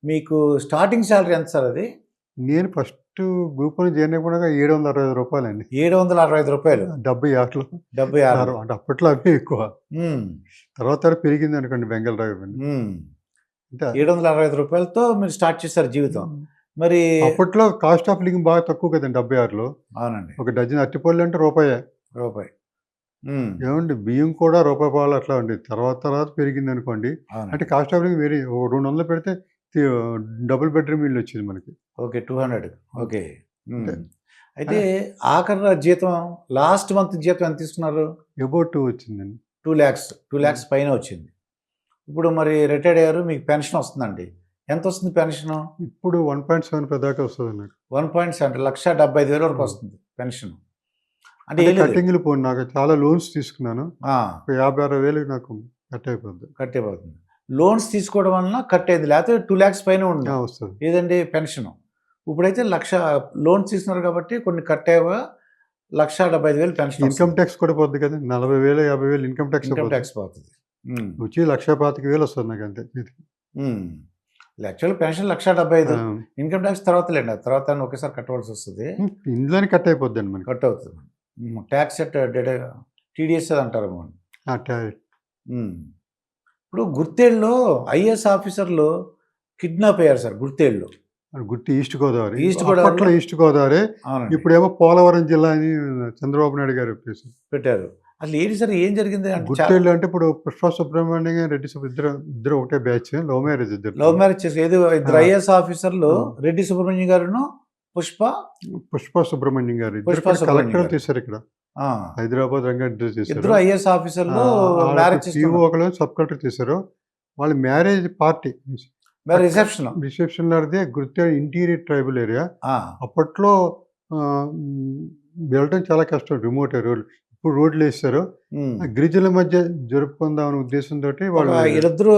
మీకు స్టార్టింగ్ సాలరీ ఎంత సార్ అది? నేను ఫస్ట్ గ్రూప్‌లో జాయిన్ అయిపోయినాక రూ. 765 అండి. రూ. 765. 76లో. 76. అంటే అప్పట్లో అవే ఎక్కువ. తర్వాత పెరిగింది అనుకోండి బెంగళూరు. అంటే రూ. 765తో మీరు స్టార్ట్ చేశారు జీవితం. మరి అప్పట్లో కాస్ట్ ఆఫ్ లివింగ్ బాగా తక్కువ కదండి 76లో. అవునండి. ఒక డజన్ అరటిపళ్ళు అంటే రూపాయే. రూపాయి. ఏమండి బియ్యం కూడా రూపాయి పాలు అట్లా ఉండేది. తర్వాత పెరిగింది అనుకోండి. అంటే కాస్ట్ ఆఫ్ లివింగ్ వేరే 200 పెడితే డబుల్ బెడ్రూమ్ ఇల్లు వచ్చింది మనకి. ఓకే. 200. ఓకే. అయితే ఆఖరి జీతం లాస్ట్ మంత్ జీతం ఎంత తీసుకున్నారు? అబౌట్ 2 వచ్చిందండి. 2 lakhs పైన వచ్చింది. ఇప్పుడు మరి రిటైర్డ్ అయ్యారు, మీకు పెన్షన్ వస్తుందండి. ఎంత వస్తుంది పెన్షన్? ఇప్పుడు 1.75 దాకా వస్తుంది నాకు. 1.7 1,70,000 వరకు వస్తుంది పెన్షన్. అంటే కట్టింగ్లు పోను నాకు చాలా లోన్స్ తీసుకున్నాను. 50,000 నాకు కట్ అయిపోతుంది. లోన్స్ తీసుకోవడం వలన కట్ అయింది, లేకపోతే 2 lakhs పైన వస్తుంది. ఏదండి పెన్షన్. ఇప్పుడైతే 1,00,000 లోన్స్ తీసుకున్నారు కాబట్టి కొన్ని కట్ అయ్యగా 1,70,000 పెన్షన్. ఇన్కమ్ ట్యాక్స్ కూడా పోతుంది కదా, 40,000 50,000 ఇన్కమ్ ట్యాక్స్ పోతుంది. వచ్చి 1,25,000 వస్తుంది నాకు అంతే. యాక్చువల్ పెన్షన్ 1,75,000 ఇన్కమ్ ట్యాక్స్ తర్వాత లేండి, తర్వాత ఒకేసారి కట్టవలసి వస్తుంది. ఇందులోనే కట్ అయిపోద్ది అండి మనకి. కట్ అవుతుంది. ట్యాక్స్ టీడీఎస్ అంటారు. ఇప్పుడు గుర్తేళ్ళలో ఐఏఎస్ ఆఫీసర్లు కిడ్నాప్ అయ్యారు సార్. గుర్తేళ్ళు ఈస్ట్ గోదావరి. ఇప్పుడేమో పోలవరం జిల్లా అని చంద్రబాబు నాయుడు గారు పెట్టారు. అసలు ఏంటి సార్, ఏం జరిగింది? గుర్తేళ్ళు అంటే ఇప్పుడు పుష్ప సుబ్రహ్మణ్యం, రెడ్డి ఇద్దరు ఒకటే బ్యాచ్. లవ్ మ్యారేజ్ చేసి ఇద్దరు ఐఏఎస్ ఆఫీసర్లు, రెడ్డి సుబ్రహ్మణ్యం గారును పుష్ప సుబ్రహ్మణ్యం గారు కలెక్టర్ చేశారు ఇక్కడ హైదరాబాద్ రంగారెడ్డి చేశారు. ఇద్దరు ఐఏఎస్ ఆఫీసర్లు మ్యారేజ్ ఒకళ్ళు సబ్ కలెక్టర్ చేశారు. వాళ్ళ marriage party reception లాడితే గుర్తేడు interior tribal area. అప్పట్లో వెళ్ళడం చాలా కష్టం, రిమోట్ రోడ్లు. ఇప్పుడు రోడ్లు వేస్తారు. గిరిజనుల మధ్య జరుపుకుందాం అనే ఉద్దేశంతో వాళ్ళు ఇద్దరు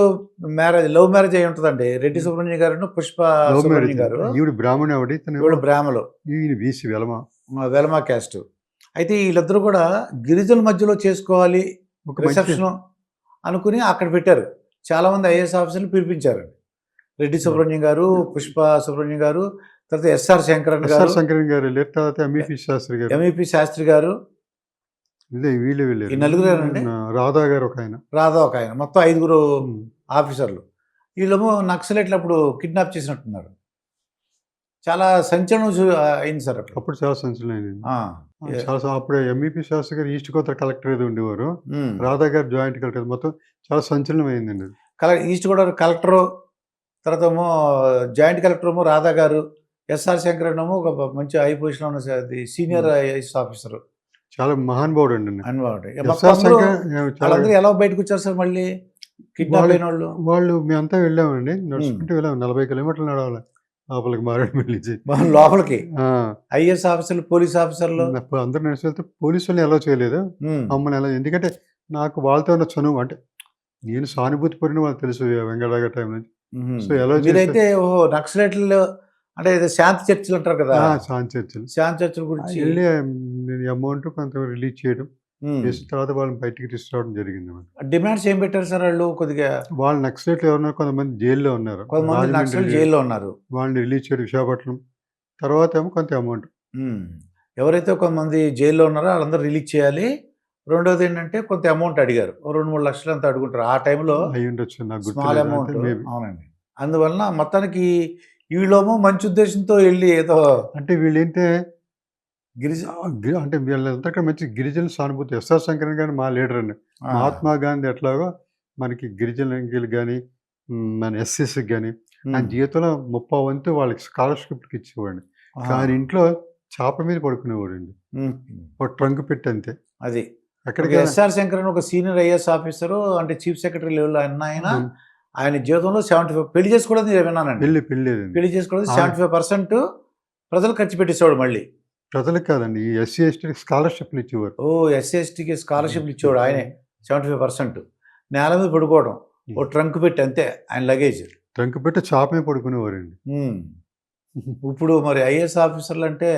లవ్ మ్యారేజ్ అయి ఉంటుందండి. రెడ్డి సుబ్రహ్మణ్యం గారు, పుష్ప సుబ్రహ్మణ్యం గారు. ఈవిడ బ్రాహ్మణ, బ్రాహ్మలు, ఈయన బీసీ వెలమా క్యాస్ట్. అయితే వీళ్ళిద్దరు కూడా గిరిజనుల మధ్యలో చేసుకోవాలి రిసెప్షన్ అనుకుని అక్కడ పెట్టారు. చాలా మంది ఐఏఎస్ ఆఫీసర్లు పిలిపించారు. రెడ్డి సుబ్రహ్మణ్యం గారు, పుష్ప సుబ్రహ్మణ్యం గారు, తర్వాత ఎస్ఆర్ శంకరన్ గారు, తర్వాత ఎంఈపీ శాస్త్రి గారు, ఈ నలుగురు. రాధా గారు ఒక ఆయన, మొత్తం 5 ఆఫీసర్లు. వీళ్ళేమో నక్సలైట్లు అప్పుడు కిడ్నాప్ చేసినట్టున్నారు. చాలా సంచలనం అయింది సార్. అప్పుడు చాలా సంచలనం అయింది. అప్పుడు ఎంఈపీ శాస్త్రి గారు ఈస్ట్ గోదావరి కలెక్టర్ ఏదో ఉండేవారు. రాధా గారు జాయింట్ కలెక్టర్. మొత్తం చాలా సంచలనం అయిందండి. ఈస్ట్ గోదావరి కలెక్టర్, తర్వాత ఏమో జాయింట్ కలెక్టర్ ఏమో రాధా గారు, ఎస్ఆర్ శంకరన్ ఏమో ఒక మంచి హై పొజిషన్లో ఉన్న సీనియర్ ఐఏఎస్ ఆఫీసర్ చాలా మహానుభావుడు అండి. అనుభవం. ఎస్ఆర్ శంకర్ చాలా వాళ్ళందరూ ఎలా బయటకు వచ్చారు సార్ మళ్ళీ కిడ్నాప్ అయిన వాళ్ళు? వాళ్ళు మేమంతా వెళ్ళామండి, నడుచుకుంటూ వెళ్ళాము. 40 కిలోమీటర్లు నడవాలి లోపలికి మారేడుమిల్లి నుంచి. లోపలికి ఆ, ఐఏఎస్ ఆఫీసర్లు, పోలీస్ ఆఫీసర్లు అందరూ నడిచి వెళ్తే పోలీసులు ఎలా చేయలేదు మమ్మల్ని ఎలా, ఎందుకంటే నాకు వాళ్ళతో ఉన్న చనువు, అంటే నేను సానుభూతి పడిన వాళ్ళకి తెలుసు వెంకటరాగ టైం నుంచి. సో ఎలా మీరైతే నక్సలైట్లు అంటే ఏదో శాంతి చర్చలు అంటారు కదా, శాంతి చర్చలు, శాంతి చర్చల గురించి వెళ్ళి నేను అమౌంట్ కొంత రిలీజ్ చేయడం చేసిన తర్వాత వాళ్ళని బయటికి తీసుకురావడం జరిగింది. డిమాండ్స్ ఏం పెట్టారు సార్ వాళ్ళు? కొద్దిగా వాళ్ళు నక్సలైట్లు ఎవరున్నారు, కొంతమంది జైల్లో ఉన్నారు, కొంతమంది నక్సలైట్ జైల్లో ఉన్నారు, వాళ్ళని రిలీజ్ చేయడం విశాఖపట్నం. తర్వాత ఏమో కొంత అమౌంట్, ఎవరైతే కొంతమంది జైల్లో ఉన్నారో వాళ్ళందరూ రిలీజ్ చేయాలి. రెండోది ఏంటంటే కొంత అమౌంట్ అడిగారు, 2-3 లక్షలు అంతా అడుగుంటారు ఆ టైంలో, అయి ఉండొచ్చు, నాకు స్మాల్ అమౌంట్. అవునండి. అందువలన మొత్తానికి వీళ్ళేమో మంచి ఉద్దేశంతో వెళ్ళి ఏదో, అంటే వీళ్ళేంటే గిరిజన అంటే వీళ్ళంతా మంచి గిరిజన సానుభూతి. ఎస్ఆర్ శంకరన్ గారు మా లీడర్ అండి. మహాత్మా గాంధీ ఎట్లాగో మనకి గిరిజనులు కానీ మన ఎస్సీస్కి కానీ ఆయన జీవితంలో 30 వంతు వాళ్ళకి స్కాలర్షిప్కి ఇచ్చేవాడిని. కానీ ఇంట్లో చాప మీద పడుకునేవాడు అండి, ఒక ట్రంక్ పెట్టి అంతే. అది ఎక్కడికి ఎస్ఆర్ శంకరన్ ఒక సీనియర్ ఐఏఎస్ ఆఫీసరు, అంటే చీఫ్ సెక్రటరీ లెవెల్ ఆయన జీవితంలో 75 పెళ్లి చేసుకోవడం విన్నానండి. పెళ్లి చేసుకోవడం 75% ప్రజలు ఖర్చు పెట్టేసేవాడు. మళ్ళీ ప్రజలకు కాదండి, ఈ ఎస్సీ ఎస్టీకి స్కాలర్షిప్లు ఇచ్చేవారు. ఎస్సీ ఎస్టీకి స్కాలర్షిప్లు ఇచ్చేవాడు ఆయనే. 75% నేల మీద పడుకోవడం, ఓ ట్రంక్ పెట్టి అంతే, ఆయన లగేజ్ ట్రంక్ పెట్టి చాప మీద పడుకునేవారండి. ఇప్పుడు మరి ఐఏఎస్ ఆఫీసర్లు అంటే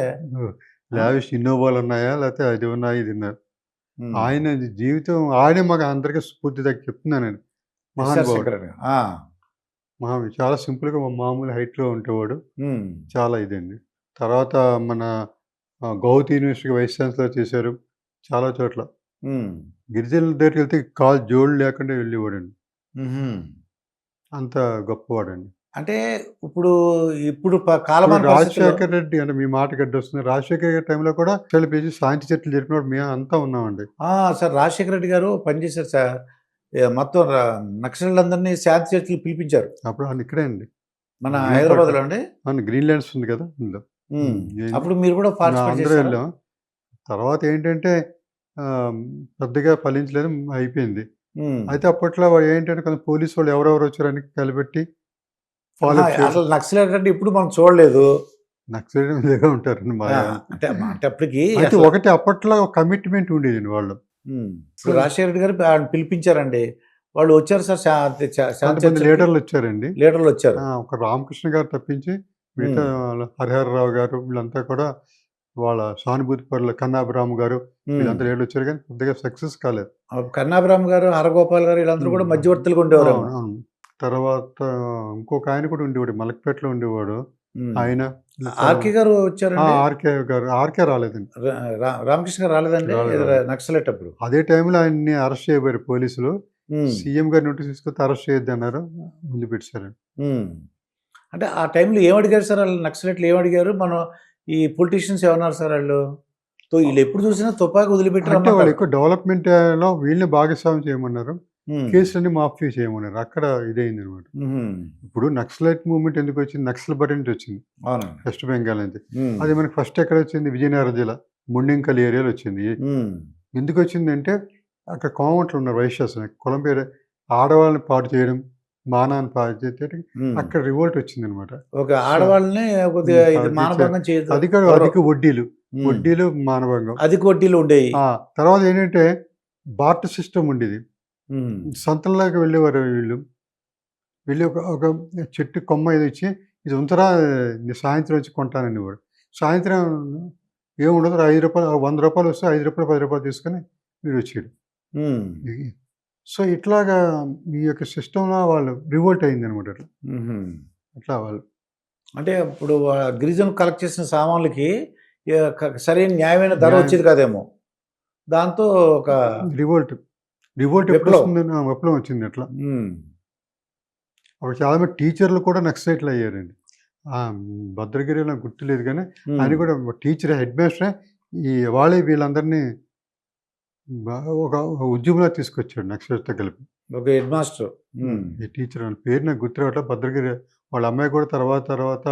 లావిష్ ఇన్నోవాలు ఉన్నాయా, లేకపోతే అది ఉన్నాయి, ఇది ఉన్నారు. ఆయన జీవితం ఆయనే మాకు అందరికీ స్ఫూర్తిగా చెప్తున్నానండి. చాలా సింపుల్గా మామూలు హైట్లో ఉండేవాడు, చాలా ఇదండి. తర్వాత మన గౌహతి యూనివర్సిటీకి వైస్ ఛాన్సలర్ చేశారు చాలా చోట్ల. గిరిజనుల దగ్గరికి వెళ్తే కాలు జోళ్ళు లేకుండా వెళ్ళేవాడండి, అంత గొప్పవాడండి. అంటే ఇప్పుడు కాలం రాజశేఖర రెడ్డి అంటే మీ మాట గడ్డ వస్తుంది. రాజశేఖర రెడ్డి టైంలో కూడా పేజీ శాంతి చర్చలు జరిపినప్పుడు మేము అంతా ఉన్నామండి. సార్ రాజశేఖర రెడ్డి గారు పనిచేశారు సార్, మొత్తం నక్సలైట్లందరినీ శాంతి చర్చలు పిలిపించారు. అప్పుడు ఇక్కడే అండి, మన హైదరాబాద్లో అండి, గ్రీన్ ల్యాండ్స్ ఉంది కదా అందులో. అప్పుడు మీరు కూడా అందరూ వెళ్ళాం. తర్వాత ఏంటంటే పెద్దగా ఫలించలేదు, అయిపోయింది. అయితే అప్పట్లో వాడు ఏంటంటే కొంత పోలీసు వాళ్ళు ఎవరెవరు వచ్చారని కలిపెట్టి ఫాలో. అసలు నక్సలైట్ అంటే ఇప్పుడు మనం చూడలేదు, నక్సలైట్ ఉంటారండి అంటే అప్పటికి. అయితే ఒకటి అప్పట్లో కమిట్మెంట్ ఉండేది వాళ్ళు. రాజశేఖర రెడ్డి గారు పిలిపించారండి, వాళ్ళు వచ్చారు సార్, లీడర్లు వచ్చారండి, లీడర్లు వచ్చారు. ఒక రామకృష్ణ గారు తప్పించి మిగతా హరిహరరావు గారు వీళ్ళంతా కూడా వాళ్ళ సానుభూతి పరులు, కన్నాభిరామ్ గారు వీళ్ళంతా లీడర్లు వచ్చారు, కానీ పెద్దగా సక్సెస్ కాలేదు. కన్నాభిరామ్ గారు, హరగోపాల్ గారు వీళ్ళందరూ కూడా మధ్యవర్తులుగా ఉండేవారు. తర్వాత ఇంకొక ఆయన కూడా ఉండేవాడు, మలక్పేటలో ఉండేవాడు ఆయన. ఆర్కే గారు వచ్చారు. ఆర్కే రాలేదండి, రామకృష్ణ గారు రాలేదండి నక్సలైట్ అప్పుడు. అదే టైంలో ఆయన్ని అరెస్ట్ చేయబోయారు పోలీసులు. సీఎం గారి నోటీస్ తీసుకొస్తే అరెస్ట్ చేయొద్దు అన్నారు, ముందు పెట్టారండి. అంటే ఆ టైంలో ఏమడిగారు సార్ వాళ్ళు నక్సలైట్లు, ఏమడిగారు? మనం ఈ పొలిటీషియన్స్ ఏమన్నారు సార్ వాళ్ళు? వీళ్ళు ఎప్పుడు చూసినా తుపాకి వదిలిపెట్టారు. వాళ్ళు ఎక్కువ డెవలప్మెంట్లో వీళ్ళని భాగస్వామ్యం చేయమన్నారు, కేసులన్నీ మాఫీ చేయమన్నారు. అక్కడ ఇదైంది అనమాట. ఇప్పుడు నక్సలైట్ మూవ్మెంట్ ఎందుకు వచ్చింది? నక్సల్ బట్ నుంచి వచ్చింది వెస్ట్ బెంగాల్ నుంచి. అది మనకి ఫస్ట్ ఎక్కడ వచ్చింది? విజయనగరం జిల్లా ముండింకల్ ఏరియాలో వచ్చింది. ఎందుకు వచ్చిందంటే అక్కడ కామెంట్లు ఉన్నారు, వైశ్యాస్ కులం పేరు, ఆడవాళ్ళని పాటు చేయడం, మానాన్ని పాటు చేయడం, అక్కడ రివోల్ట్ వచ్చింది అనమాట. ఒక ఆడవాళ్ళని అధిక వడ్డీలు మానభంగం, అధిక వడ్డీలు ఉండేవి. తర్వాత ఏంటంటే బార్ట్ సిస్టమ్ ఉండేది. సంతంలోకి వెళ్ళేవారు వీళ్ళు, వెళ్ళి ఒక చెట్టు కొమ్మ ఇది ఇచ్చి, ఇది ఉంచరా సాయంత్రం వచ్చి కొంటానండి వాడు. సాయంత్రం ఏముండదు, 5 రూపాయలు 100 రూపాయలు వస్తే 5 రూపాయలు 10 రూపాయలు తీసుకొని వీడు వచ్చాడు. సో ఇట్లాగా ఈ యొక్క సిస్టంలో వాళ్ళు రివోల్ట్ అయింది అనమాట. అట్లా వాళ్ళు అంటే ఇప్పుడు గిరిజనులు కలెక్ట్ చేసిన సామాన్లకి సరైన న్యాయమైన ధర వచ్చేది కాదేమో, దాంతో ఒక రివోల్ట్ ఎప్పుడు వస్తుంది, విప్లవం వచ్చింది. అట్లా అప్పుడు చాలా మంది టీచర్లు కూడా నక్సలైట్లు అయ్యారండి. భద్రగిరిలో నాకు గుర్తులేదు, కానీ ఆయన కూడా టీచర్, హెడ్ మాస్టరే వాళ్ళే వీళ్ళందరినీ ఒక ఉద్యమంలో తీసుకొచ్చాడు నక్సలైట్తో కలిపి. ఒక హెడ్ మాస్టర్. ఈ టీచర్ వాళ్ళ పేరు నాకు గుర్తు రావట్లేదు. భద్రగిరి వాళ్ళ అమ్మాయి కూడా తర్వాత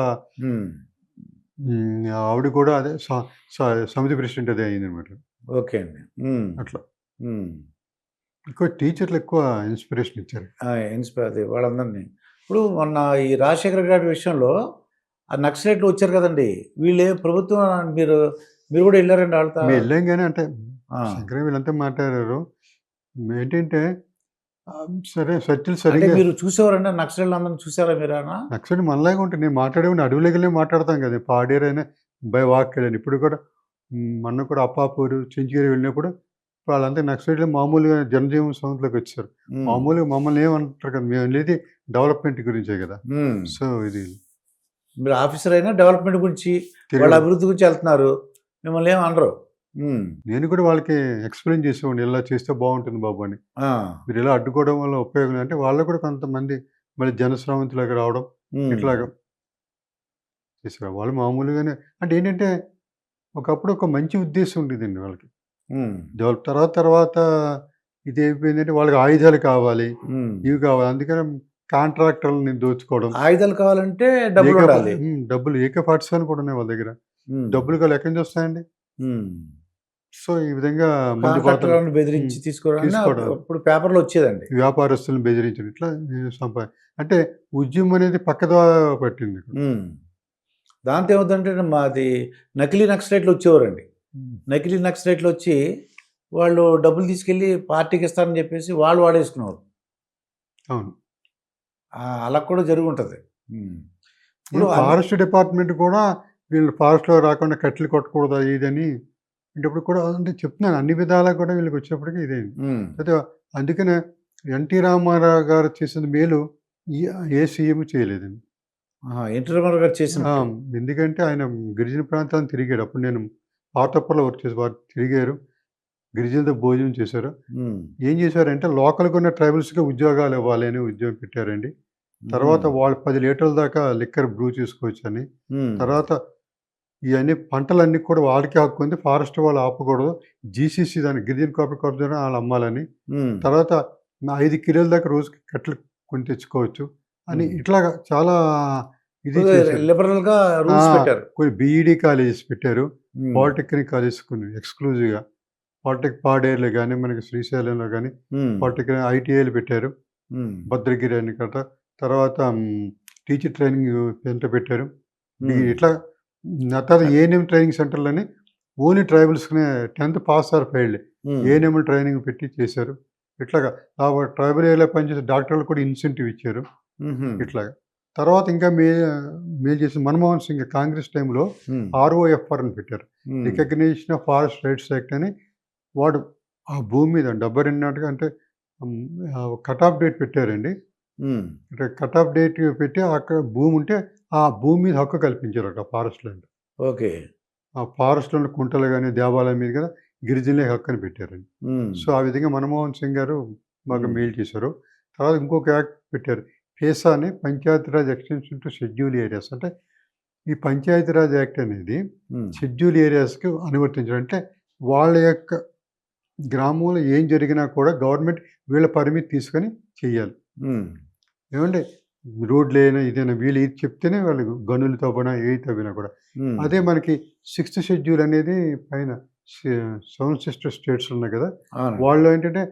ఆవిడ కూడా అదే సమితి ప్రెసిడెంట్ అదే అయిందనమాట. ఓకే అండి. అట్లా ఉమ్. ఎక్కువ టీచర్లు ఎక్కువ ఇన్స్పిరేషన్ ఇచ్చారు. అది వాళ్ళందరినీ. ఇప్పుడు మొన్న ఈ రాజశేఖర గారి విషయంలో ఆ నక్సలైట్లు వచ్చారు కదండి, వీళ్ళు ప్రభుత్వం మీరు మీరు కూడా వెళ్ళారండి వాళ్ళతో? మేము వెళ్ళాం కానీ అంటే ఆ. శంకర వీళ్ళంతా మాట్లాడారు. ఏంటంటే సరే సర్కిల్ అంటే సరిగ్గా మీరు చూసేవారండి నక్సలైట్లు అందరిని చూసారా మీరు? నక్సలైట్ మనలాగా ఉంటుంది. నేను మాట్లాడేవాడిని అడవిలోకి వెళ్ళి మాట్లాడతాం కదా! పాడేరైనా బై వాక్ వెళ్ళాను. ఇప్పుడు కూడా మొన్న కూడా అప్పాపూరు, చించిగిరి వెళ్ళినప్పుడు వాళ్ళంతా నక్సలైట్లు మామూలుగా జనజీవన సౌండ్లోకి వచ్చారు. మామూలుగా మమ్మల్ని ఏమంటారు కదా! మేము వెళ్ళేది డెవలప్మెంట్ గురించే కదా! సో ఇది మీరు ఆఫీసర్ అయినా డెవలప్మెంట్ గురించి వాళ్ళ అభివృద్ధి గురించి వెళ్తున్నారు, మిమ్మల్ని ఏం అనరు. నేను కూడా వాళ్ళకి ఎక్స్ప్లెయిన్ చేసేవాడిని, ఇలా చేస్తే బాగుంటుంది బాబు అని. మీరు ఇలా అడ్డుకోవడం వల్ల ఉపయోగం అంటే వాళ్ళు కూడా కొంతమంది మళ్ళీ జనస్రవంతులకు రావడం ఇట్లాగా చేసేవారు. వాళ్ళు మామూలుగానే అంటే ఏంటంటే ఒకప్పుడు ఒక మంచి ఉద్దేశం ఉండేదండి వాళ్ళకి. డెవలప్ తర్వాత ఇది అయిపోయిందంటే వాళ్ళకి ఆయుధాలు కావాలి, ఇవి కావాలి. అందుకని కాంట్రాక్టర్లని దోచుకోవడం. ఆయుధాలు కావాలంటే డబ్బులు ఉండాలి. డబ్బులు AK-47 కూడా ఉన్నాయి వాళ్ళ దగ్గర. డబ్బులు కావాలి ఎక్కడి నుంచి వస్తాయండి? సో ఈ విధంగా కాంట్రాక్టర్లను బెదిరించి తీసుకోవడం ఇప్పుడు పేపర్లో వచ్చేదండి. వ్యాపారస్తులను బెదిరించడం ఇట్లా అంటే ఉద్యమం అనేది పక్కదా పట్టింది. దాంతో ఏమవుతుందంటే మాది నకిలీ నక్సలైట్లు వచ్చేవారండి. నకిలీ నక్సలైట్లు వచ్చి వాళ్ళు డబ్బులు తీసుకెళ్ళి పార్టీకి ఇస్తారని చెప్పేసి వాళ్ళు వాడేసుకునేవారు. అవును, అలా కూడా జరిగి ఉంటుంది. ఇప్పుడు ఫారెస్ట్ డిపార్ట్మెంట్ కూడా వీళ్ళు ఫారెస్ట్లో రాకుండా కట్టెలు కొట్టకూడదు ఇదని అంటే కూడా అంటే చెప్తున్నాను. అన్ని విధాలా కూడా వీళ్ళకి వచ్చేప్పటికి ఇదేంటి అయితే అందుకనే ఎన్టీ రామారావు గారు చేసిన మేలు ఏ సీఎం చేయలేదండి. ఎన్టీ రామారావు గారు చేసిన ఎందుకంటే ఆయన గిరిజన ప్రాంతాలను తిరిగాడు. అప్పుడు నేను పాతప్పలో వర్క్ చేసి వారు తిరిగారు, గిరిజనులతో భోజనం చేశారు. ఏం చేశారంటే లోకల్గా ఉన్న ట్రైబల్స్కి ఉద్యోగాలు ఇవ్వాలి అని ఉద్యోగం పెట్టారండి. తర్వాత వాళ్ళు 10 లీటర్ల దాకా లిక్కర్ బ్రూ చేసుకోవచ్చు అని. తర్వాత ఇవన్నీ పంటలన్నీ కూడా వాళ్ళకి హక్కు ఉంది, ఫారెస్ట్ వాళ్ళు ఆపకూడదు, GCC దాన్ని గిరిజన కోఆపరేటివ్ కార్పొరేషన్ వాళ్ళు అమ్మాలని. తర్వాత 5 కిలోల దాకా రోజుకి కట్టెలు కొని తెచ్చుకోవచ్చు అని ఇట్లాగా చాలా ఇది లిబరల్గా పెట్టారు. కొన్ని BED కాలేజెస్ పెట్టారు, పాలిటెక్నిక్ కాలేజెస్ కొన్ని ఎక్స్క్లూజివ్గా. పాడేరులో కానీ మనకి శ్రీశైలంలో కానీ పాలిటెక్నిక్ ITIలు పెట్టారు, భద్రగిరి అని కదా. తర్వాత టీచర్ ట్రైనింగ్ సెంటర్ పెట్టారు. ఇట్లా తర్వాత ANM ట్రైనింగ్ సెంటర్లని ఓన్లీ ట్రైబల్స్కి 10th pass or failed ANM training పెట్టి చేశారు. ఇట్లాగా ట్రైబల్ ఏరియాలో పనిచేసే డాక్టర్లు కూడా ఇన్సెంటివ్ ఇచ్చారు. ఇట్లాగా తర్వాత ఇంకా మేలు చేసిన మన్మోహన్ సింగ్ కాంగ్రెస్ టైంలో ROFR అని పెట్టారు, recognition of forest rights act అని. వాడు ఆ భూమి మీద 72 అంటే కట్ ఆఫ్ డేట్ పెట్టారండి. అంటే కట్ ఆఫ్ డేట్ పెట్టి అక్కడ భూమి ఉంటే ఆ భూమి మీద హక్కు కల్పించారు అక్కడ ఫారెస్ట్ ల్యాండ్. ఓకే, ఆ ఫారెస్ట్లో కుంటలు కానీ దేవాలయం మీద కదా గిరిజనులే హక్కు అని పెట్టారండి. సో ఆ విధంగా మన్మోహన్ సింగ్ గారు బాగా మేలు చేశారు. తర్వాత ఇంకొక యాక్ట్ పెట్టారు, పేసా అని, Panchayati Raj extension to schedule areas. అంటే ఈ పంచాయతీరాజ్ యాక్ట్ అనేది షెడ్యూల్ ఏరియాస్కి అనువర్తించడం. అంటే వాళ్ళ యొక్క గ్రామంలో ఏం జరిగినా కూడా గవర్నమెంట్ వీళ్ళ పరిమితి తీసుకొని చెయ్యాలి. ఏమంటే రోడ్లు అయినా ఇదైనా వీళ్ళు ఇది చెప్తేనే వాళ్ళు గనులు తవ్వనా ఏ తవ్వినా కూడా. అదే మనకి 6th షెడ్యూల్ అనేది పైన 7 సిస్టర్ స్టేట్స్ ఉన్నాయి కదా, వాళ్ళు ఏంటంటే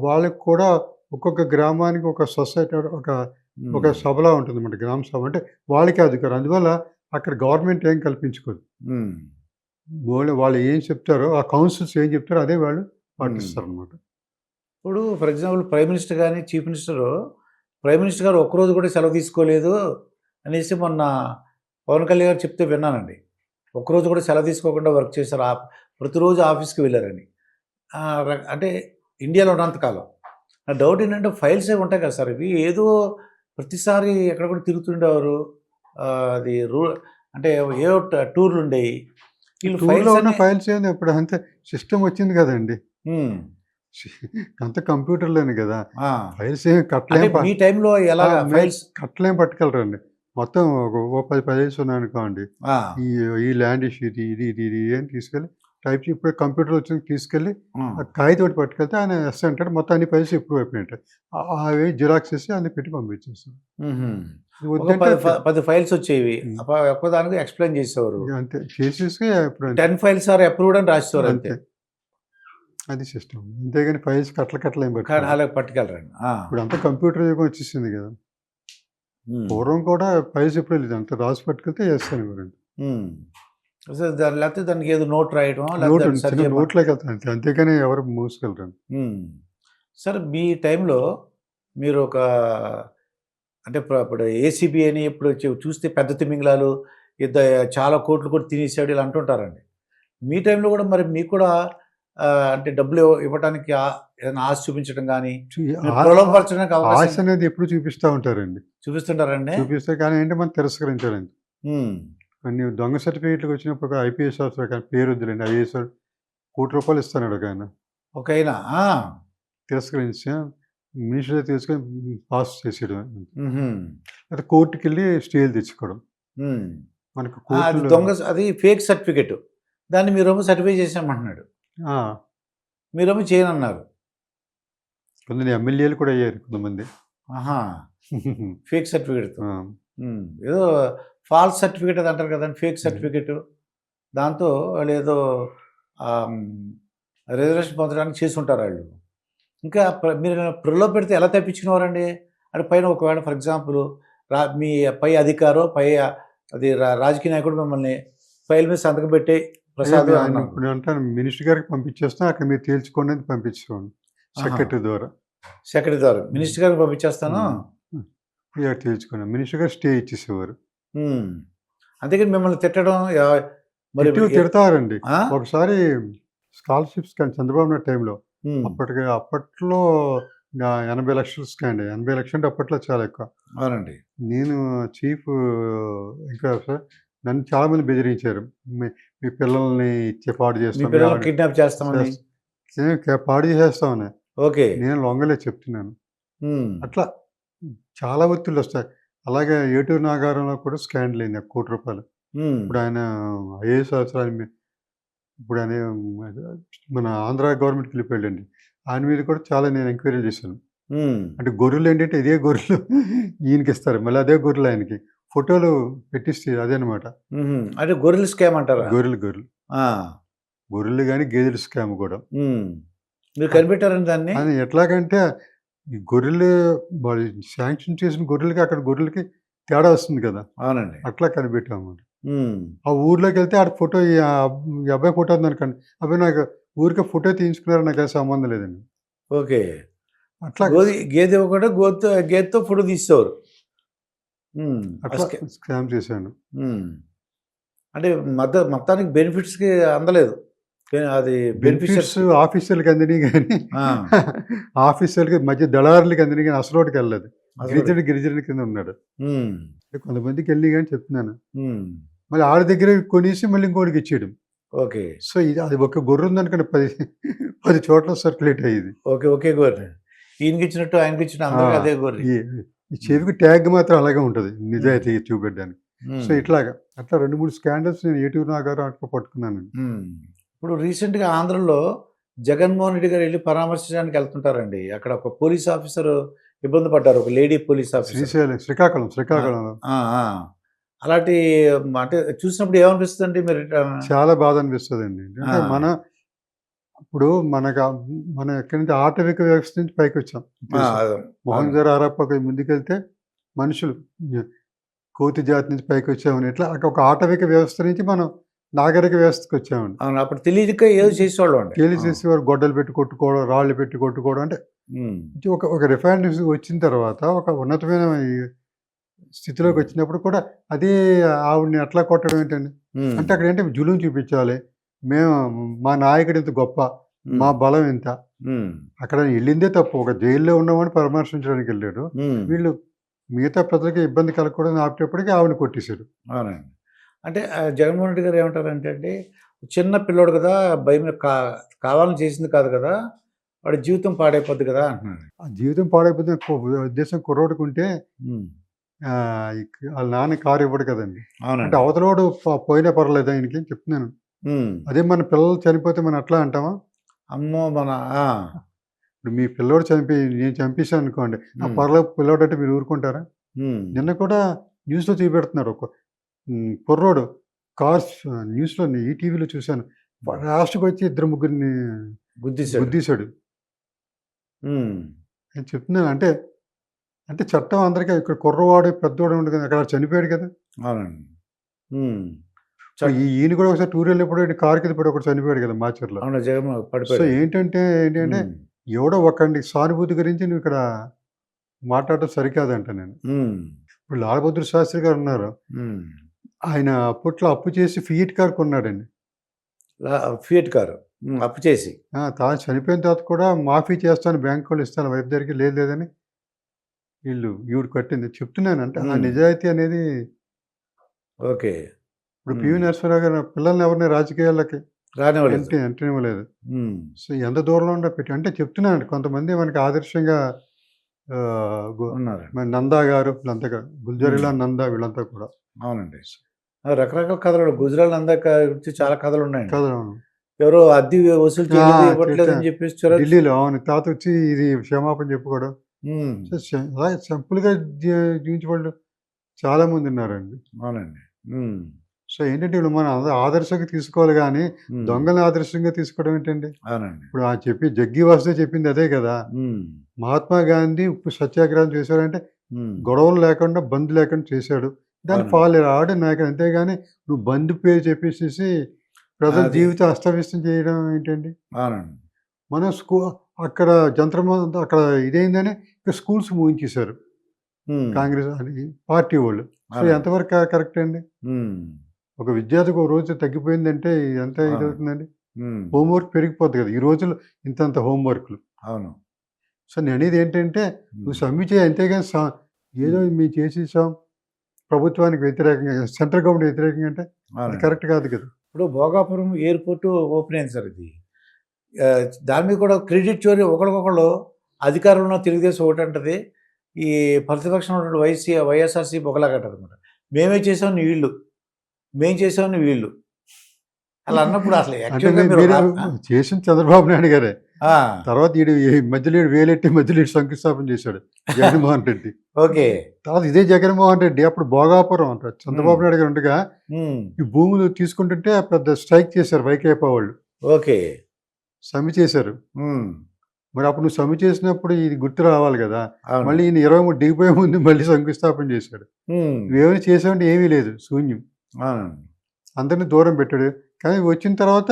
వాళ్ళకి కూడా ఒక్కొక్క గ్రామానికి ఒక సొసైటీ ఒక సభలా ఉంటుంది అన్నమాట, గ్రామ సభ. అంటే వాళ్ళకే అధికారం. అందువల్ల అక్కడ గవర్నమెంట్ ఏం కల్పించుకోదు. వాళ్ళు ఏం చెప్తారో ఆ కౌన్సిల్స్ ఏం చెప్తారో అదే వాళ్ళు పాటిస్తారు అనమాట. ఇప్పుడు ఫర్ ఎగ్జాంపుల్ ప్రైమ్ మినిస్టర్ కానీ చీఫ్ ప్రైమ్ మినిస్టర్ గారు ఒక్కరోజు కూడా సెలవు తీసుకోలేదు అనేసి మొన్న పవన్ కళ్యాణ్ గారు చెప్తే విన్నానండి. ఒక్కరోజు కూడా సెలవు తీసుకోకుండా వర్క్ చేశారు, ప్రతిరోజు ఆఫీస్కి వెళ్ళారని. అంటే ఇండియాలో ఉన్నంతకాలం నా డౌట్ ఏంటంటే ఫైల్స్ ఏమి ఉంటాయి కదా సార్, ఇవి ఏదో ప్రతిసారి ఎక్కడ కూడా తిరుగుతుండేవారు. అది అంటే ఏ టూర్లు ఉండేవి. ఫైల్స్ ఏంది ఇప్పుడు అంతే సిస్టమ్ వచ్చింది కదండి, అంత కంప్యూటర్లోనే కదా. ఫైల్స్ ఏమి కట్టలేం పట్టుకెళ్ళరండి. మొత్తం ఒక 10 ఫైల్స్ ఉన్నాయి అనుకోండి, ఈ ల్యాండ్ ఇష్యూ ఇది ఇది ఇది ఇది అని తీసుకెళ్ళి టైప్ ఇప్పుడు కంప్యూటర్ వచ్చింది తీసుకెళ్ళి ఆ. ఆ కాగితం ఒకటి పట్టుకెళ్తే ఆయన ఎస్ అంటాడు, మొత్తం అన్ని ఫైల్స్ ఇంప్రూవ్ అయిపోయింటాయి. అవి జిరాక్స్ చేసి అన్ని పెట్టి పంపించేస్తాం. మ్హూ. ఇది ఒక వద్దంటే 10 ఫైల్స్ వచ్చేవి, ఉమ్. ఒక్కదానికి ఎక్స్ప్లెయిన్ చేసేవారు. ఇక అంతే చేసేసి ఇప్పుడు 10 ఫైల్స్ ఆర్ అప్రూవ్డ్ అని రాసేవారు అంతే. అంతే అది సిస్టమ్. అంతేగాని ఫైల్స్ కట్టలు ఏం కానీ పట్టుకోరు. అలా పట్టుకెళ్ళరండి. ఇప్పుడు అంతా కంప్యూటర్ యుగం వచ్చేసింది కదా. పూర్వం కూడా ఫైల్స్ ఎప్పుడు లేదు, అంత రాసి పట్టుకెళ్తే చేస్తాను ఇవ్వరండి. లేకపోతే దానికి ఏదో నోట్ రాయడం నోట్ లేకపోతే సరి చిన్న చేయమని. నోట్లోకి వెళ్తాను అంతే, అంతేగాని ఎవరు మూసుకెళ్ళరండి. సార్ మీ టైంలో మీరు ఒక అంటే ఇప్పుడు ఏసీబీ అని ఇప్పుడు చూస్తే పెద్ద తిమింగలాలు చాలా కోట్లు కూడా తినేసాడు ఇలా అంటుంటారండి. మీ టైంలో కూడా మరి మీకు కూడా అంటే డబ్బులు ఇవ్వడానికి ఏదైనా ఆశ చూపించడం కానీ ప్రలోభపరచడానికి ఆశ అవకాశం అనేది ఎప్పుడు చూపిస్తూ ఉంటారండి, చూపిస్తుంటారండి. చూపిస్తే కానీ ఏంటి మనం తిరస్కరించాలండి. కొన్ని దొంగ సర్టిఫికేట్లకు వచ్చినప్పుడు ఒక ఐపీఎస్ ఆఫీసర్ కానీ పేరు వద్దులేండి, ఐఏఎస్ ₹1,00,00,000 ఇస్తాడు ఒక ఆయన, ఒక అయినా తిరస్కరించి మినిస్టర్ తీసుకొని పాస్ చేసేయడం, లేదా కోర్టుకి వెళ్ళి స్టేలు తెచ్చుకోవడం. మనకు అది కోర్టులో దొంగ, అది ఫేక్ సర్టిఫికెట్, దాన్ని మీరేమో సర్టిఫై చేసామంటున్నాడు, మీరేమో చేయనన్నారు. కొంతమంది ఎమ్మెల్యేలు కూడా అయ్యారు కొంతమంది. ఫేక్ సర్టిఫికెట్ ఏదో ఫాల్స్ సర్టిఫికెట్ అది అంటారు కదండి, ఫేక్ సర్టిఫికెట్, దాంతో వాళ్ళు ఏదో రిజర్వేషన్ పొందడానికి చేసి ఉంటారు వాళ్ళు. ఇంకా మీరు ప్రలో పెడితే ఎలా తప్పించుకునేవారండి? అంటే పైన ఒకవేళ ఫర్ ఎగ్జాంపుల్ మీ పై అధికారో అది రాజకీయ నాయకుడు మిమ్మల్ని ఫైల్ మీద సంతకం పెట్టి ప్రసాద్ ఇప్పుడు అంటాను మినిస్టర్ గారికి పంపించేస్తా, అక్కడ మీరు తేల్చుకోండి అని పంపించేవాడు సెక్రటరీ ద్వారా. సెక్రటరీ ద్వారా మినిస్టర్ గారికి పంపించేస్తాను, తేల్చుకోండి. మినిస్టర్ గారు స్టే ఇచ్చేసేవారు. అందుకని మిమ్మల్ని తిట్టడం మరి తిడతారండి. ఒకసారి స్కాలర్షిప్స్ కానీ చంద్రబాబు నాయుడు టైంలో అప్పట్లో 80 లక్షలు స్కాండ్, 80 లక్షలు అంటే అప్పట్లో చాలా ఎక్కువ. అవునండి. నేను చీఫ్ ఇంకా సార్ నన్ను చాలా మంది బెదిరించారు, మీ పిల్లల్ని ఇచ్చే పాడు చేస్తాం, కిడ్నాప్ చేస్తామని, పాడు చేసేస్తామని. ఓకే, నేను లొంగలే చెప్తున్నాను. అట్లా చాలా ఒత్తిళ్ళు వస్తాయి. అలాగే ఏటూరు నాగారంలో కూడా స్కాండల్ అయింది ₹1,00,00,000. ఇప్పుడు ఆయన ఐఏఎస్ ఆఫీసర్, ఇప్పుడు ఆయన మన ఆంధ్ర గవర్నమెంట్కి వెళ్ళిపోయాడండి. ఆయన మీద కూడా చాలా నేను ఎంక్వైరీ చేశాను. అంటే గొర్రెలు ఏంటంటే ఇదే గొర్రెలు ఈయనకి ఇస్తారు, మళ్ళీ అదే గొర్రెలు ఆయనకి ఫోటోలు పెట్టిస్తే అదే అనమాట. అంటే గొర్రెలు స్కామ్ అంటారా? గొర్రెలు గొర్రెలు కానీ గేదెలు స్కామ్ కూడా. మీరు కనిపెట్టారండి దాన్ని? అది ఎట్లాగంటే ఈ గొర్రెలు శాంక్షన్ చేసిన గొర్రెలకి అక్కడ గొర్రెలకి తేడా వస్తుంది కదా. అవునండి. అట్లా కనిపెట్టాము. ఆ ఊర్లోకి వెళ్తే ఆడ ఫోటో ఈ అబ్బాయి ఫోటో ఉందనుకోండి, అబ్బాయి నాకు ఊరికే ఫోటో తీయించుకున్నారు, నాకు ఏ సంబంధం లేదండి. ఓకే, అట్లా గేదె ఇవ్వకుండా గేదెతో ఫోటో తీసేవారు. అట్లా స్కామ్ చేశాను. అంటే మొత్తానికి బెనిఫిట్స్కి అందలేదు, అది బెనిఫిట్స్ ఆఫీసర్లకి అందినాయి కానీ ఆఫీసర్లకి మధ్య దళారులకి అందినాయి కానీ అసలోటికి వెళ్ళలేదు. గిరిజనుడి కింద ఉన్నాడు. కొంతమందికి వెళ్ళి కానీ చెప్తున్నాను, మళ్ళీ ఆడ దగ్గర కొనేసి మళ్ళీ ఇంకోటికి ఇచ్చేయడం. ఓకే, సో ఇది అది ఒక గొర్రె ఉందనుకోండి 10 చోట్ల సర్క్యులేట్ అయ్యేది. ఒకే గొర్రె, ఈయనకి ఇచ్చినట్టు ఆయనకి ఇచ్చినట్టు అదే గొర్రె. ఈ చెవికి ట్యాగ్ మాత్రం అలాగే ఉంటుంది నిజాయితీ చూపెట్టడానికి. సో ఇట్లాగా అట్లా 2-3 స్కాండల్స్ నేను ఏటూరు నాగారం అట్లా పట్టుకున్నాను. ఇప్పుడు రీసెంట్గా ఆంధ్రలో జగన్మోహన్ రెడ్డి గారు వెళ్ళి పరామర్శించడానికి వెళ్తుంటారండి. అక్కడ ఒక పోలీస్ ఆఫీసర్ ఇబ్బంది పడ్డారు, ఒక లేడీ పోలీస్ ఆఫీసర్, శ్రీకాకుళంలో. అలాంటి అంటే చూసినప్పుడు ఏమనిపిస్తుంది అండి? మీరు చాలా బాధ అనిపిస్తుంది అండి. అంటే ఇప్పుడు మన ఎక్కడి నుంచి ఆటవిక వ్యవస్థ నుంచి పైకి వచ్చాం. మొహంజర్ ఆరాపక ముందుకెళ్తే మనుషులు కోతి జాతి నుంచి పైకి వచ్చామని, ఇట్లా ఒక ఆటవిక వ్యవస్థ నుంచి మనం నాగరిక వ్యవస్థకు వచ్చామండి. అప్పుడు తెలియక ఏదో చేసేవాళ్ళు అండి, చేసేవారు. గొడ్డలు పెట్టి కొట్టుకోవడం, రాళ్ళు పెట్టి కొట్టుకోవడం. అంటే ఒక రిఫైన్ వచ్చిన తర్వాత ఒక ఉన్నతమైన స్థితిలోకి వచ్చినప్పుడు కూడా అదే ఆవిడని అట్లా కొట్టడం ఏంటండి? అంటే అక్కడ ఏంటంటే జులుం చూపించాలి, మేము మా నాయకుడు ఇంత గొప్ప, మా బలం ఎంత. అక్కడ వెళ్ళిందే తప్పు. ఒక జైల్లో ఉన్నవాడిని పరామర్శించడానికి వెళ్ళాడు, వీళ్ళు మిగతా ప్రజలకి ఇబ్బంది కలగకూడదని ఆపేటప్పటికి ఆవిడని కొట్టేశాడు. అవునండి. అంటే జగన్మోహన్ రెడ్డి గారు ఏమంటారంటే అండి, చిన్న పిల్లోడు కదా, భయం కావాలని చేసింది కాదు కదా, వాడి జీవితం పాడైపోద్ది కదా అంటున్నాడు. ఆ జీవితం పాడైపోద్ది ఉద్దేశం కుర్రోడుకుంటే వాళ్ళ నాన్న కారు ఇవ్వడు కదండి. అంటే అవతలోడు పోయినా పర్లేదు ఆయనకి చెప్తున్నాను. హ్మ్. అదే మన పిల్లలు చనిపోతే మనం అట్లా అంటామా? అమ్మో! మన ఆ! ఇప్పుడు మీ పిల్లోడు నేను చంపేసాను అనుకోండి. హ్మ్. పర్లేదు పిల్లోడు అంటే మీరు ఊరుకుంటారా? హ్మ్. నిన్న కూడా న్యూస్‌లో చూపెడుతున్నారు. కుర్రోడు కార్స్ న్యూస్‌లోని ఈటీవీలో చూశాను. లాస్ట్‌కి వచ్చి ఇద్దరు ముగ్గురిని గుద్దేశాడు. గుద్దేశాడు. హ్మ్. నేను చెప్తున్నాను అంటే చట్టం అందరికీ ఇక్కడ కుర్రవాడు, పెద్దోడు ఉండదు కదా! అక్కడ చనిపోయాడు కదా! అవునండి. హ్మ్. ఇప్పుడు ఈయన కూడా ఒకసారి టూర్ వెళ్ళినప్పుడు కారు కింద పడి ఒకడు చనిపోయాడు కదా! మాచర్లో. అవును. జగన్ సో పడిపోయాడు. ఏంటంటే హ్మ్. ఎవడో ఒకడికి సానుభూతి గురించి నువ్వు ఇక్కడ మాట్లాడటం సరికాదంట నేను. హ్మ్. ఇప్పుడు లాల్ బహదూర్ శాస్త్రి గారు ఉన్నారు. హ్మ్. ఆయన అప్పట్లో అప్పు చేసి ఫియట్ కార్ కొన్నాడండి. Fiat car. అప్పు చేసి. తాను చనిపోయిన తర్వాత కూడా మాఫీ చేస్తాను బ్యాంకోళ్ళు ఇస్తాను వైఫ్ దగ్గరికి లేదని ఈవిడ కట్టింది. చెప్తున్నాను అంటే ఆ హ్మ్. నిజాయితీ అనేది ఓకే. ఇప్పుడు హ్మ్. పివి నరసింహారావు గారు పిల్లల్ని ఎవరిని రాజకీయాల్లోకి రానివ్వలేదు. ఎంట్రినివ్వలేదు. హ్మ్. సో ఎంత దూరంలో ఉండే పెట్టి అంటే చెప్తున్నానండి కొంతమంది మనకి ఆదర్శంగా ఆహ్, గు ఉన్నారు. మన నందా గారు వీళ్ళంతా హ్మ్. గుల్జారీలాల్ నందా వీళ్ళంతా కూడా. అవునండి. రకరకాల కథలు గుజరాల్ నందా గురించి చాలా కథలున్నాయండి. కదా! అవును. ఎవరో అద్దె వసూలు ఆ! చేయలేదు, చేట ఇవ్వట్లేదని చెప్పేసి చిరాకు ఢిల్లీలో అవును. తాతొచ్చి ఇది క్షమాపణ చెప్పుకోవడం. హ్మ్. సో, అలాగే సింపుల్‌గా జీవించే వాళ్ళు చాలామందున్నారండి. అవునండి. హ్మ్. సో, ఏంటంటే ఇప్పుడు మనం ఆదర్శంగా తీసుకోవాలి గానీ, హ్మ్. దొంగలని ఆదర్శంగా తీసుకోవడం ఏంటండి? అవునండి. ఇప్పుడు జగ్గి వాసుదేవ్ చెప్పింది అదే గదా! హ్మ్. మహాత్మా గాంధీ ఉప్పు సత్యాగ్రహం చేశాడంటే, హ్మ్. గొడవలు లేకుండా, బంద్ లేకుండా చేశాడు. దాన్ని అవునండి. ఫాలో అయ్యారు. ఆడే నాయకుడు. అంతేగాని నువ్వు బంద్ పేరు చెప్పేసేసి ప్రజల అది జీవితం అస్తవ్యస్తం చేయడం ఏంటండి? అవునండి. మనం అక్కడ అక్కడ ఇదైందని ఇక స్కూల్స్ మూయించేశారు. హ్మ్. కాంగ్రెస్ పార్టీ వోళ్ళు. సో, అవునండి. ఎంతవరకు కరెక్ట్ అండి? హ్మ్. ఒక విద్యార్థికి ఒక రోజు తగ్గిపోయిందంటే ఎంత అవును. ఇదవుతుందండి? హ్మ్. హోంవర్క్ పెరిగిపోద్ది కదా! ఈ రోజుల్లో ఇంతంత హోంవర్క్‌లు. అవును. సో, నేననేది ఏంటంటే నువ్వు హ్మ్. సమ్మె చేయి అంతేగాని ఏదో హ్మ్. మేము చేసేసాం ప్రభుత్వానికి వ్యతిరేకంగా సెంట్రల్ గవర్నమెంట్ వ్యతిరేకంగా అంటే అది అవునండి. కరెక్ట్ కాదు కదా! ఇప్పుడు భోగాపురం ఎయిర్‌పోర్ట్ ఓపెన్ అయింది సార్ ఇది. దాని మీద కూడా క్రెడిట్ చోరీ ఒకళ్ళకొకళ్ళు అధికారంలో ఉన్న తెలుగుదేశం ఒకటంటది. ఈ ప్రతిపక్షంలో ఉన్నటువంటి వైఎస్ఆర్‌సీపీ ఒకలాగంటదనమాట. మేమే చేసామని వీళ్ళు. మేము చేసామని వీళ్ళు. అలా అన్నప్పుడు అసలు అంటే యాక్చువల్‌గా మీరు ఒక మీరు ఆ! చేసింది చంద్రబాబు నాయుడు గారే. ఆ! తర్వాత మధ్యలో వేలెట్టి మధ్యలో శంకుస్థాపన చేశాడు జగన్మోహన్ రెడ్డి. ఓకే. తర్వాత ఇదే జగన్మోహన్ రెడ్డి అప్పుడు భోగాపురం అంట హ్మ్. చంద్రబాబు నాయుడు గారు ఉండగా హ్మ్. ఈ భూములు తీసుకుంటుంటే పెద్ద స్ట్రైక్ చేశారు వైకాపా వాళ్ళు. ఓకే. సమ్మె చేశారు. హ్మ్. మరి అప్పుడు నువ్వు సమ్మె చేసినప్పుడు ఇది గుర్తు రావాలి గదా! అవును. మళ్ళీ ఈయన 23 దిగిపోయే ముందు మళ్ళీ శంకుస్థాపన చేశాడు. హ్మ్. నువ్వేమైనా చేసావంటే ఏమీ లేదు. శూన్యం. అవునండి. అందరిని దూరం పెట్టాడు. కానీ వచ్చిన తర్వాత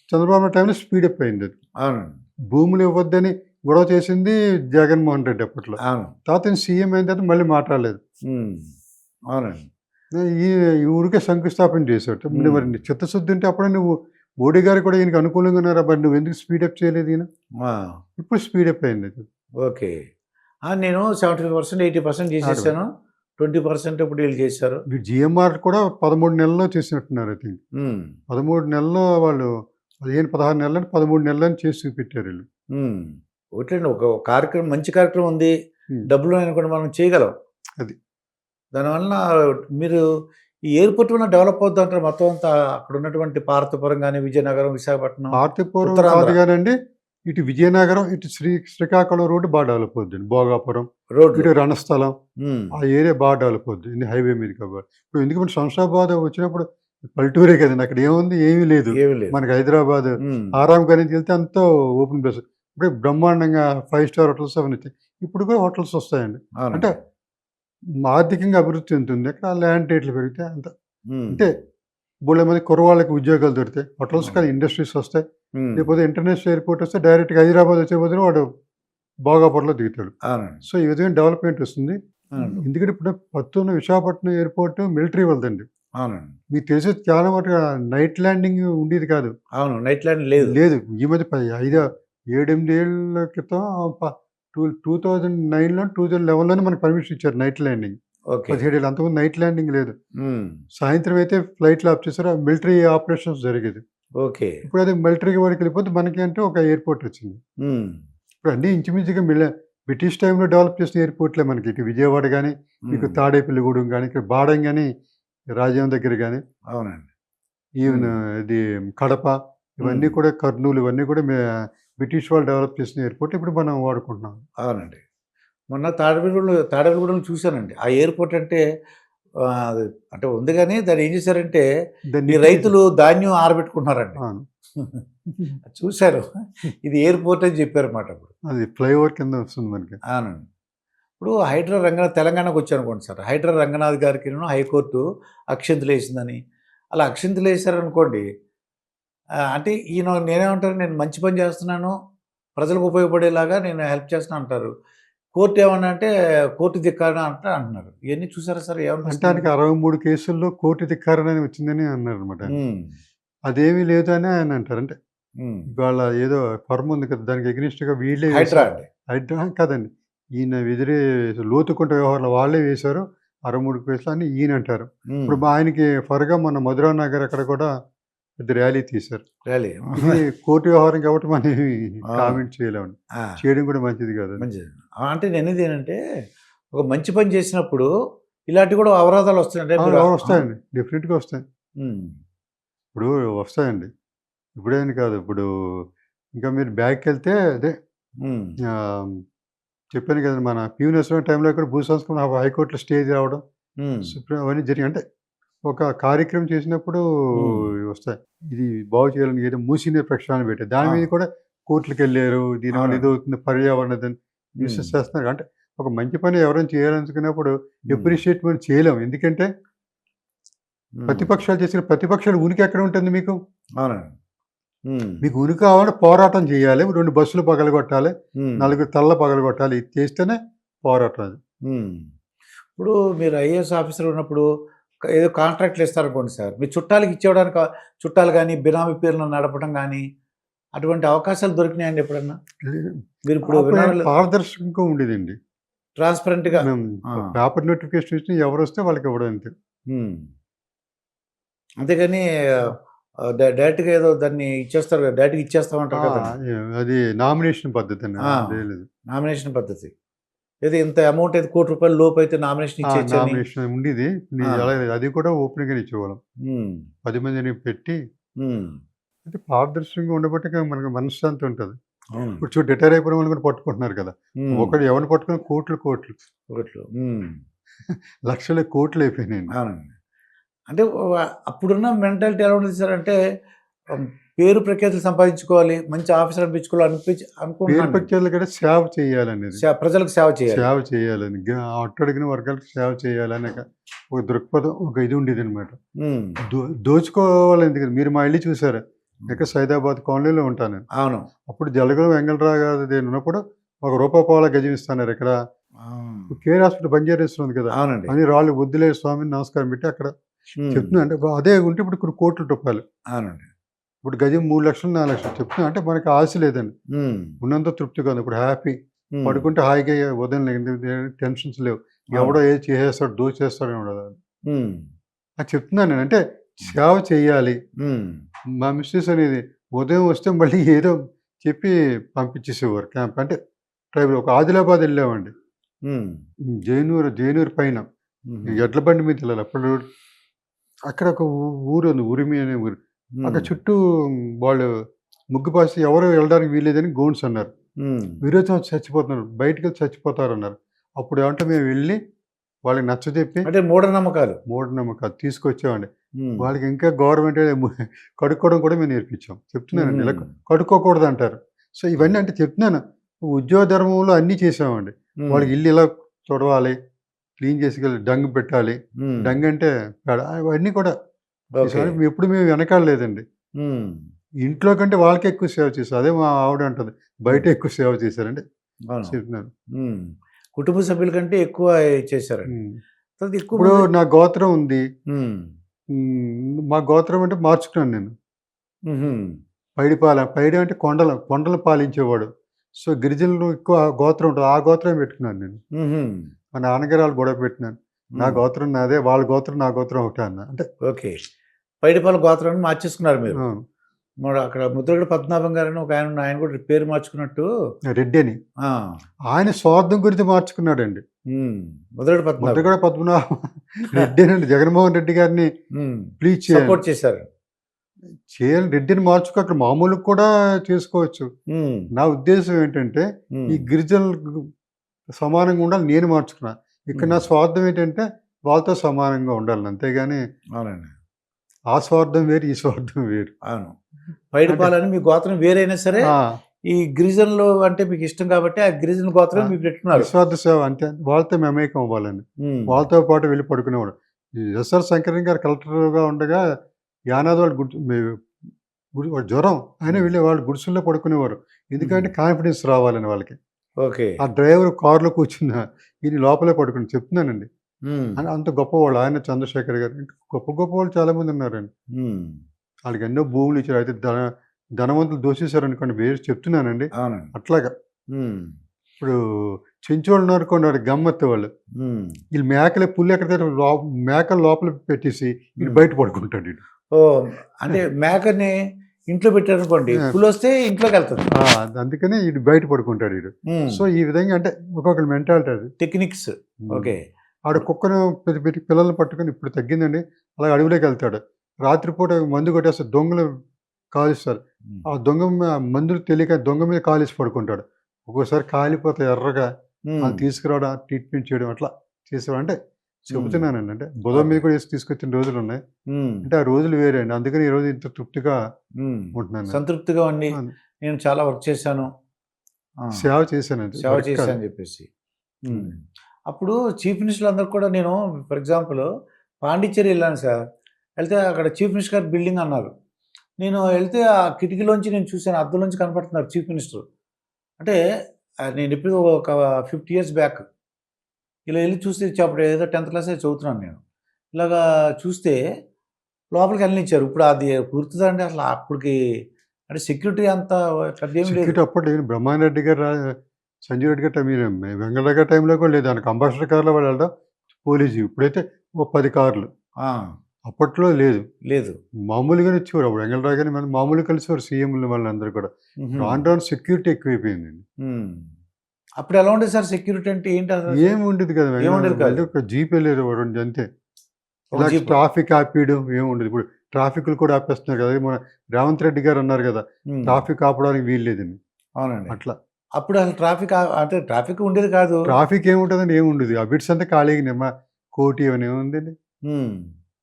చంద్రబాబు నాయుడు టైంలో స్పీడప్ అయిందది. అవునండి. భూములు ఇవ్వద్దని గొడవ చేసింది జగన్మోహన్ రెడ్డి అప్పట్లో. అవును. తర్వాత ఈయన సీఎం అయిన తర్వాత మళ్ళీ మాట్లాడలేదు. హ్మ్. అవునండి. ఈ ఈ ఊరికే శంకుస్థాపన చేసాడు. హ్మ్. మరి నీ చిత్తశుద్ధి ఉంటే అప్పుడే నువ్వు మోడీ గారు కూడా ఈయనకి అనుకూలంగా ఉన్నారా? మరి నువ్వెందుకు స్పీడప్ చేయలేదు ఈయన? ఆ! ఇప్పుడు స్పీడప్ అయిందది. ఓకే. నేను 75%, 80% ఆడు చేసేసాను. 20% ఇప్పుడు వీళ్ళు చేశారు. జీఎంఆర్ కూడా 13 నెలల్లో చేసినట్టున్నారు ఐ థింక్. హ్మ్. 13 నెలల్లో వాళ్ళు 15, 16 నెలలని 13 నెలలని చేసి చూపెట్టారు ఈళ్ళు. హ్మ్. ఒకటండి ఒక కార్యక్రమం మంచి కార్యక్రమం ఉంది. హ్మ్. డబ్బులున్నాయనుకోండి మనం చేయగలం. అది. దానివలన మీరు ఈ ఎయిర్‌పోర్ట్ వల్ల డెవలప్ అవుద్దంటారు మొత్తం అంతా అక్కడున్నటువంటి పార్వతీపురం గాని, విజయనగరం, విశాఖపట్నం, పార్తీపురం ఉత్తరాంధ్ర కాదు గానండి. ఇటు విజయనగరం, ఇటు శ్రీకాకుళం రోడ్డు డెవలప్ అవుద్దండి. భోగాపురం, రోడ్లు. ఇటు రణస్థలం. హ్మ్. ఆ ఏరియా డెవలప్ అవుద్ది. హైవే మీద కాబట్టి. ఇప్పుడు ఎందుకంటే శంషాబాద్ వచ్చినప్పుడు పల్లెటూరే కదండీ. అక్కడ ఏముంది? ఏమీ లేదు. ఏమి లేదు. మనకి హైదరాబాద్ హ్మ్. ఆరామ్ గానించి వెళ్తే అంతా ఓపెన్ ప్లేస్. ఇప్పుడే బ్రహ్మాండంగా 5 స్టార్ హోటల్స్ అవన్నీ వచ్చాయి. ఇప్పుడు కూడా హోటల్స్ వస్తాయండి. అంటే అవునండి. ఆర్థికంగా అభివృద్ధి చెందుతుంది. అక్కడ ల్యాండ్ రేట్లు పెరిగితే హ్మ్. అంతే బోలెడు కుర్రవాళ్ళకి ఉద్యోగాలు దొరుకుతాయి. హోటల్స్ అవును. కానీ ఇండస్ట్రీస్ వస్తాయి. హ్మ్. లేకపోతే ఇంటర్నేషనల్ ఎయిర్‌పోర్ట్ వస్తే డైరెక్ట్‌గా హైదరాబాద్ వచ్చే బదులు వాడు భోగాపురంలో దిగుతాడు. అవునండి. సో, ఈ విధమైన డెవలప్‌మెంట్ వస్తుంది. అవునండి. ఎందుకంటే ఇప్పుడు విశాఖపట్నం ఎయిర్‌పోర్ట్ మిలిటరీ వాళ్ళదండి. అవునండి. మీకు తెలిసి చాలా మటుకు నైట్ ల్యాండింగ్ ఉండేది కాదు. అవును. నైట్ ల్యాండ్ లేదు. లేదు. ఈ మధ్య 7, 8 ఏళ్ల క్రితం ప టూ 2009లో 2011లోనే మనకు పర్మిషన్ ఇచ్చారు నైట్ ల్యాండింగ్. ఓకే. 17 ఏళ్ళు అంతకుముందు నైట్ ల్యాండింగ్ లేదు. హ్మ్. సాయంత్రం అయితే ఫ్లైట్‌లు ఆఫ్ చేశారు. మిలిటరీ ఆపరేషన్స్ జరిగేది. ఓకే. ఇప్పుడు అది మిలిటరీ వాడికెళ్ళిపోతే మనకి అంటే ఒక ఎయిర్‌పోర్ట్ వచ్చింది. హ్మ్. ఇప్పుడు అన్నీ ఇంచుమించుగా బ్రిటిష్ టైమ్‌లో డెవలప్ చేసిన ఎయిర్‌పోర్ట్‌లే మనకి. ఇటు విజయవాడ గాని, మీకు హ్మ్. తాడేపల్లిగూడెం గాని, ఇక్కడ బాడంగ్ అని రాజాం దగ్గర గాని, అవునండి. ఈవెన్ ఇది కడప ఇవన్నీ కూడా కర్నూలు ఇవన్నీ కూడా బ్రిటిష్ వాళ్ళు డెవలప్ చేసిన ఎయిర్పోర్ట్ ఇప్పుడు మనం వాడుకుంటున్నాం. అవునండి. మొన్న తాడేపల్లిగూడెంలో చూశానండి. ఆ ఎయిర్‌పోర్ట్ అంటే అది అంటే ఉంది గానీ దాన్ని ఏం చేశారంటే దాన్ని ఈ రైతులు ధాన్యం ఆరబెట్టుకుంటున్నారండి. అవును. చూశారు. ఇది ఎయిర్‌పోర్ట్ అని చెప్పారన్నమాట అప్పుడు. అది ఫ్లైఓవర్ కింద వస్తుంది మనకి. అవునండి. ఇప్పుడు హైడ్రా రంగనాథ్ తెలంగాణకొచ్చారనుకోండి సార్. హైడ్రా రంగనాథ్ గారికిను హైకోర్టు అక్షింతలేసిందని. అలా అక్షింతలేసారనుకోండి అంటే ఈయన నేనేమంటాను నేను మంచి పని చేస్తున్నాను. ప్రజలకు ఉపయోగపడేలాగా నేను హెల్ప్ చేస్తున్నా అంటారు. కోర్ట్ ఏమన్నా అంటే కోర్టు ధిక్కారణ అంటే అంటున్నారు. ఇయన్నీ చూసారా సార్ అంటే ఏమనిపిస్తుంది ఆయనకి మీకు? 63 కేసుల్లో కోర్టు ధిక్కారణ వచ్చిందని అన్నారనమాట. హ్మ్. అదేమీ లేదు అని ఆయన అంటారు. అంటే హ్మ్. ఇవాళ ఏదో ఫర్మ్ ఉంది కదా! దానికి ఎగ్నెస్ట్‌గా వీళ్ళే హైడ్రా వేశారు. అండి. హైడ్రా కాదండి. ఈయన లోతుకుంట వ్యవహారంలో వాళ్ళే వేశారు. 63 కేసులు అని ఈయన అంటారు. హ్మ్. ఇప్పుడు ఆయనకి ఫర్‌గా మొన్న మధురా నగర్ అక్కడ కూడా పెద్ద ర్యాలీ తీశారు. ర్యాలీ. ఇది కోర్టు వ్యవహారం కాబట్టి మనం ఏమి అవును. కామెంట్ చేయలేమండి. ఆ! చేయడం కూడా మంచిది కాదు. మంచిది. అంటే నేననేది ఏంటంటే ఒక మంచి పని చేసినప్పుడు ఇలాంటివి కూడా అవరోధాలు వస్తాయి. అంటే అవును. మీరు అవును. వస్తాయండి. డెఫినిట్‌గా వస్తాయి. హ్మ్. ఇప్పుడు వస్తాయండి. ఇప్పుడేని కాదు. ఇప్పుడు ఇంకా మీరు బ్యాక్‌కెళ్తే అదే హ్మ్. ఆహ్, చెప్పాను కదండీ! మన పివి నరసింహ టైంలో కూడా భూ సంస్కరణ హైకోర్ట్‌లో స్టే రావడం, హ్మ్. అవన్నీ జరిగాయి. అంటే ఒక కార్యక్రమం చేసినప్పుడు హ్మ్. వస్తాయి. ఇది బాగు చేయాలని ఏదో మూసీ నీరు ప్రక్షాళన పెట్టారు. దాని ఆ! మీద కూడా కోర్టులకెళ్లారు. దీనివల్ల అవునండి. ఇదవుతుంది పర్యావరణ హ్మ్. న్యూసెన్స్ చేస్తున్నారు. అంటే ఒక మంచి పని ఎవరైనా చేయాలనుకున్నప్పుడు హ్మ్. అప్రిషియేట్ మనం చేయలేం. ఎందుకంటే హ్మ్. ప్రతిపక్షాలు చేసిన ప్రతిపక్షాల ఉనికి ఎక్కడ ఉంటుంది మీకు? అవునండి. హ్మ్. మీకు ఉనికి కావాలంటే పోరాటం చేయాలి. 2 బస్సులు పగలగొట్టాలి. హ్మ్. నలుగురు తలలు పగలగొట్టాలి. ఇది చేస్తేనే పోరాటం అది. హ్మ్. ఇప్పుడు మీరు ఐఏఎస్ ఆఫీసర్ ఉన్నప్పుడు ఏదో కాంట్రాక్ట్‌లు ఇస్తారనుకోండి సార్. మీ చుట్టాలకి ఇచ్చేయడానికి చుట్టాలు గాని, బినామీ పేరున నడపడం గాని, అటువంటి అవకాశాలు దొరికినాయండి ఎప్పుడన్నా? మీరిప్పుడు అప్పుడేంటి విన్నారో పారదర్శకంగా ఉండేదండి. ట్రాన్స్‌పరెంట్‌గా మేము ఆ! పేపర్ నోటిఫికేషన్ ఇచ్చిన ఎవరొస్తే వాళ్ళకి ఇవ్వడం అంతే. హ్మ్. అంతేగాని డైరెక్ట్‌గా ఏదో దాన్ని ఇచ్చేస్తారు కదా! డైరెక్ట్‌గా ఆ! ఇచ్చేస్తామంటారు కదండీ! అది నామినేషన్ పద్ధతండి. ఆ! అదేం లేదు. నామినేషన్ పద్ధతి. ఏదో ఇంత అమౌంట్ అయితే రూ. 1,00,00,000 లోపైతే నామినేషన్ ఇచ్చేయొచ్చని. నామినేషన్ ఉండేది. ఆ! అలాగే లేదు. అది కూడా ఓపెన్‌గానే ఇచ్చేవాళ్ళం. హ్మ్. 10 మందిని పెట్టి హ్మ్. అంటే పారదర్శకంగా ఉండబట్టే మనకు మనశ్శాంతి ఉంటది. అవునండి. ఇప్పుడు చూడు రిటైర్ అయిపోయిన వాళ్ళని కూడా పట్టుకుంటున్నారు కదా! హ్మ్. ఒకడు ఎవరిని పట్టుకున్న కోట్లు, కోట్లు. ఒకట్లు. హ్మ్. లక్షలు, కోట్లు అయిపోయినాయండి. అవునండి. అంటే అప్పుడున్న మెంటాలిటీ ఎలా ఉండేది సార్ అంటే ఆహ్, పేరు ప్రఖ్యాతులు సంపాదించుకోవాలి. మంచి ఆఫీసర్ అనిపించుకోవాలి పేరు అనుకుంటున్నాను నేను. ప్రఖ్యాతుల కంటే సేవ చేయాలనేది. ప్రజలకు సేవ చేయాలి. సేవ చేయాలని. అట్టడిగిన వర్గాలకు సేవ చేయాలని ఒక దృక్పథం, ఒక ఇది ఉండేదనమాట. హ్మ్. దోచుకోవాలనేది కాదు. మీరు మా ఇల్లు చూసారా? హ్మ్. ఎక్కడ సైదాబాద్ కాలనీలో ఉంటాను నేను. అవును. అప్పుడు జలగం వెంగళరావు గారిది ఉన్నప్పుడు ఒక రూపాయి పావలా గజం ఇస్తన్నారు. ఇక్కడ ఆ! కేర్ హాస్పిటల్ బంజారాహిల్స్‌లో ఉంది కదా! అవునండి. అని రాళ్ళు వద్దులే స్వామిని నమస్కారం పెట్టి అక్కడ హ్మ్. చెప్తున్నా అంటే అదే ఉంటే ఇప్పుడు కొన్ని కోట్ల రూపాయలు. అవునండి. ఇప్పుడు గజం 3,00,000, 4,00,000 చెప్తున్నా అంటే మనకి ఆశ లేదండి. హ్మ్. ఉన్నంత తృప్తిగా ఉంది. ఇప్పుడు హ్యాపీ. హ్మ్. పడుకుంటే హాయిగా ఉదయం టెన్షన్స్ లేవు. అవును. ఎవడో ఏది చేసేస్తాడు, దోచేస్తాడని ఉండదు. హ్మ్. అది చెప్తున్నాను నేను. అంటే హ్మ్. సేవ చేయాలి. హ్మ్. మా మిసెస్ అనేది ఉదయం వస్తే మళ్ళీ ఏదో చెప్పి పంపించేసేవారు క్యాంప్. అంటే ట్రైబల్ ఒక ఆదిలాబాద్ వెళ్ళామండి. హ్మ్. జైనూరు పైన హుహు. ఎడ్ల బండి మీద వెళ్ళాలి. అప్పుడు అక్కడ ఒక ఊరుంది. ఉరిమి అనే ఊరు. అక్కడ హ్మ్. చుట్టూ వాళ్ళు ముగ్గుపాసి ఎవరు వెళ్ళడానికి వీల్లేదని గౌన్స్ అన్నారు. హ్మ్. విరోచనం వచ్చి చచ్చిపోతున్నారు. బయటికెళ్ళి చచ్చిపోతారన్నారు. అప్పుడేమంటే మేము వెళ్ళి వాళ్ళకి నచ్చజెప్పి అంటే మూఢనమ్మకాలు. మూఢనమ్మకాలు తీసుకొచ్చామండి. హ్మ్. వాళ్ళకి ఇంకా గవర్నమెంటే కడుక్కోవడం కూడా మేము నేర్పించాం. చెప్తున్నానండి. హుహు. ఇలా కడుక్కోకూడదంటారు. సో, ఇవన్నీ హ్మ్. అంటే చెప్తున్నాను. ఉద్యోగ ధర్మంలో అన్నీ చేసామండి. హ్మ్. వాళ్ళకి ఇల్లు ఇలా తుడవాలి, క్లీన్ చేసుకెళ్ళి డంగ్ పెట్టాలి. హ్మ్. డంగ్ అంటే పేడ అవన్నీ కూడా ఓకే. చేసాం. అంటే ఎప్పుడు మేము వెనకాడలేదండి. హ్మ్. ఇంట్లో కంటే వాళ్ళకే ఎక్కువ సేవ చేశాం. అదే మా ఆవిడ అంటది. బయట హ్మ్. ఎక్కువ సేవ చేశారంటే అవును. చెప్తున్నాను. హ్మ్. కుటుంబ సభ్యుల కంటే ఎక్కువ చేశారండి. హ్మ్. తర్వాత ఎక్కువ ఇప్పుడు మంది నా గోత్రం ఉంది. హ్మ్. మా గోత్రం అంటే మార్చుకున్నాను నేను. హుహు. పైడి అంటే కొండలు పాలించేవాడు. సో, గిరిజనులు ఎక్కువ గోత్రం ఉంటది. ఆ గోత్రమే పెట్టుకున్నాను నేను. హుహు. మా నాన్నగారు ఆళ్ళు గొడవ పెట్టినాను. నా హ్మ్. గోత్రం నాదే. వాళ్ళ గోత్రం నా గోత్రం ఒకటే అన్నా. అంటే ఓకే. పైడిపాల గోత్రాన్ని మార్చేసుకున్నారు మీరు. అవును. మరి అక్కడ ముద్రగడ పద్మనాభం గారని ఒక ఆయన ఆయన కూడా పేరు మార్చుకున్నట్టు రెడ్డి అని. ఆ! ఆయన స్వార్థం గురించి మార్చుకున్నాడండి. హ్మ్. ముద్రగడ పద్మనాభం. ముద్రగడ పద్మనాభం రెడ్డేనండి. జగన్మోహన్ రెడ్డి గారిని హ్మ్. ప్లీజ్ చేయండి. సపోర్ట్ చేశారు. చేయాలి, రెడ్డిని మార్చుకో అక్కడ మామూలుగా కూడా చేసుకోవచ్చు. ఉమ్, నా ఉద్దేశం ఏంటంటే ఉమ్, ఈ గిరిజనులకు సమానంగా ఉండాలి నేను మార్చుకున్నా. ఇక్కడ నా స్వార్థం ఏంటంటే వాళ్ళతో సమానంగా ఉండాలి. అంతేగాని అవునండి. ఆ స్వార్థం వేరు, ఈ స్వార్థం వేరు. అవును. పైడిపాలని మీ గోత్రం వేరైనా సరే ఆ! ఈ గిరిజనులు అంటే మీకు ఇష్టం కాబట్టి ఆ గిరిజన గోత్రం ఆ! మీకు పెట్టుకున్నారు. నిస్వార్థ సేవ అంతే. వాళ్ళతో మమేకం అవ్వాలని. ఉమ్, వాళ్ళతో పాటు వెళ్ళి పడుకునేవాడు. ఈ ఎస్ఆర్ శంకరన్ గారు కలెక్టర్‌గా ఉండగా యానాది వాళ్ళు వాడు జ్వరం అయినా వెళ్ళి వాళ్ళు గుడిసెల్లో పడుకునేవారు. ఎందుకంటే కాన్ఫిడెన్స్ రావాలని వాళ్ళకి. ఓకే. ఆ డ్రైవర్ కారులో కూర్చున్నా ఈయన లోపలే పడుకుని చెప్తున్నానండి. ఉమ్, అంత గొప్పవాళ్ళు ఆయన చంద్రశేఖర్ గారు. ఇంకా గొప్ప గొప్ప వాళ్ళు చాలామంది ఉన్నారండి. ఉమ్, వాళ్ళకి ఎన్నో భూములు ఇచ్చారు. అయితే ధనవంతులు దోచేశారనుకోండి వేరు చెప్తున్నానండి. అవునండి. అట్లాగా. ఉమ్, ఇప్పుడు చెంచోళ్ళు ఉన్నారనుకోండి వాడు గమ్మత్తు వాళ్ళు. ఉమ్. వీళ్ళు మేకలే పుల్లు ఎక్కడ మేకలు లోపల పెట్టేసి ఈడు బయట పడుకుంటాడు ఈడు. ఓ అంటే మేకని ఇంట్లో పెట్టారనుకోండి, ఆ. పులి వస్తే ఇంట్లోకి వెళ్తుంది. అందుకనే ఈడు బయట పడుకుంటాడు ఈడు. సో ఈ విధంగా అంటే ఒక్కొక్కరి మెంటాలిటీ అది. టెక్నిక్స్. ఓకే. ఆడ కుక్కను పెట్టి పిల్లల్ని పట్టుకొని ఇప్పుడు తగ్గిందండి. అలాగే అడవిలోకి వెళ్తాడు. రాత్రిపూట మందు కొట్టేస్తే దొంగలు కాలుస్తారు. ఆ దొంగ మందులు తెలియక దొంగ మీద కాలేసి పడుకుంటాడు. ఒక్కోసారి కాలిపోతే ఎర్రగా వాళ్ళు తీసుకురావడం, ట్రీట్మెంట్ చేయడం అట్లా చేసేవాడు. అంటే చెబుతున్నానండి. అంటే బుధం మీద కూడా వేసి తీసుకొచ్చిన రోజులు ఉన్నాయి. అంటే ఆ రోజులు వేరే అండి. అందుకని ఈరోజు ఇంత తృప్తిగా ఉంటున్నాను. సంతృప్తిగా ఉండి నేను చాలా వర్క్ చేశాను, సేవ చేశానండి. సేవ చేశాను అని చెప్పేసి. అప్పుడు చీఫ్ మినిస్టర్లు అందరు కూడా నేను ఫర్ ఎగ్జాంపుల్ పాండిచ్చేరి వెళ్ళాను సార్. వెళ్తే అక్కడ చీఫ్ మినిస్టర్ గారు బిల్డింగ్ అన్నారు. నేను వెళ్తే ఆ కిటికీలోంచి నేను చూశాను, అద్దంలోంచి కనపడుతున్నారు చీఫ్ మినిస్టర్. అంటే నేను ఇప్పుడు ఒక 50 years బ్యాక్ ఇలా వెళ్ళి చూస్తే అప్పుడు ఏదో 10th క్లాస్ చదువుతున్నాను నేను. ఇలాగా చూస్తే లోపలికి వెళ్ళనిచ్చారు. ఇప్పుడు అది కుదురుతుందండి అసలు అప్పటికి? అంటే సెక్యూరిటీ అంత పెద్ద ఏం లేదు. సెక్యూరిటీ అప్పుడు లేదు. బ్రహ్మారెడ్డి గారు, సంజీవ్ రెడ్డి గారు మీరు వెంకటరెడ్డి గారి టైంలో కూడా లేదు. దానికి అంబాసిడర్ కార్లో వాళ్ళు వెళ్ళడం పోలీసు. ఇప్పుడైతే ఓ 10 కార్లు. అప్పట్లో లేదు. లేదు. మామూలుగానే వచ్చేవారు. అప్పుడు వెంకటరావు గారిని మనం మామూలుగా కలిసేవారు సీఎంలు వాళ్ళందరూ కూడా. రాను రాను సెక్యూరిటీ ఎక్కువైపోయిందండి. అప్పుడు ఎలా ఉండేది సార్ సెక్యూరిటీ అంటే ఏంటి అసలు? ఏమి ఉండేది కదా. ఏముండేది కాదు. ఒక జీప్ వెళ్ళేది రెండు అంతే. ఒక ఇలా జీప్. ట్రాఫిక్ ఆపేయడం ఏముండదు. ఇప్పుడు ట్రాఫిక్లు కూడా ఆపేస్తున్నారు కదా. మన రేవంత్ రెడ్డి గారు అన్నారు కదా, ట్రాఫిక్ ఆపడానికి వీలు లేదండి. అవునండి. అట్లా అప్పుడు అసలు ట్రాఫిక్ అంటే ట్రాఫిక్ ఉండేది కాదు. ట్రాఫిక్ ఏముంటుందండి, ఏముండదు. ఆ బిట్స్ అంతా ఖాళీగా కోటి అని ఏముందండి.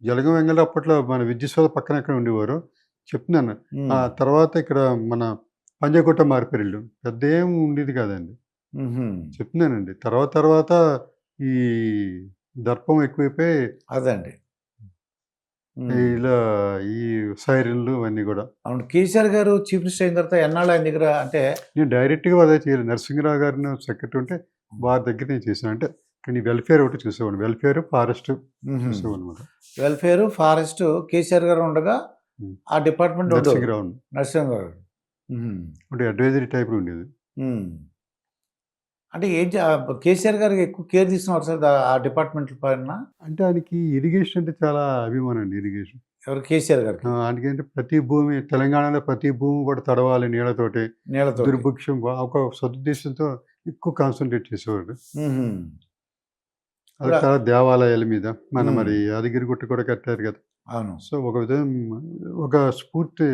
జలగం వెంగళ అప్పట్లో మన విద్యుత్ పక్కన ఎక్కడ ఉండేవారు చెప్తున్నాను. ఆ తర్వాత ఇక్కడ మన పంజగుట్ట మార్పిరిల్లు పెద్ద ఏం ఉండేది కాదండి. చెప్తున్నానండి. తర్వాత ఈ దర్పం ఎక్కువైపోయి అదండి ఇలా ఈ సైరన్లు అన్నీ కూడా. అవును. కేసీఆర్ గారు చీఫ్ మినిస్టర్ అయిన తర్వాత ఎన్నాళ్ళు ఆయన దగ్గర అంటే నేను డైరెక్ట్గా అదే చేయలేదు. నరసింహరావు గారిని సెక్రటరీ ఉంటే వారి దగ్గర నేను చేశాను. అంటే కానీ వెల్ఫేర్ ఒకటి చూసేవాడు. వెల్ఫేర్ ఫారెస్ట్ చూసేవాడు అనమాట. వెల్ఫేర్ ఫారెస్ట్ కేసీఆర్ గారు ఉండగా ఆ డిపార్ట్మెంట్ నరసింహరావు నరసింహరావు గారు అంటే అడ్వైజరీ టైప్ ఉండేది. అంటే ఏం కేసీఆర్ గారు ఎక్కువ కేర్ తీసుకున్నారు సార్ ఆ డిపార్ట్మెంట్ పైన? అంటే ఆయనకి ఇరిగేషన్ అంటే చాలా అభిమానం అండి. ఇరిగేషన్ ఎవరు? కేసీఆర్ గారికి. అందుకంటే ప్రతి భూమి తెలంగాణలో ప్రతి భూమి కూడా తడవాలి నీళ్ళతోటి. దుర్భిక్షం ఒక సదుద్దేశంతో ఎక్కువ కాన్సన్ట్రేట్ చేసేవాడు. అది చాలా దేవాలయాల మీద మరి యాదగిరి గుట్ట కూడా కట్టారు కదా. అవును. సో ఒక విధం ఒక స్ఫూర్తి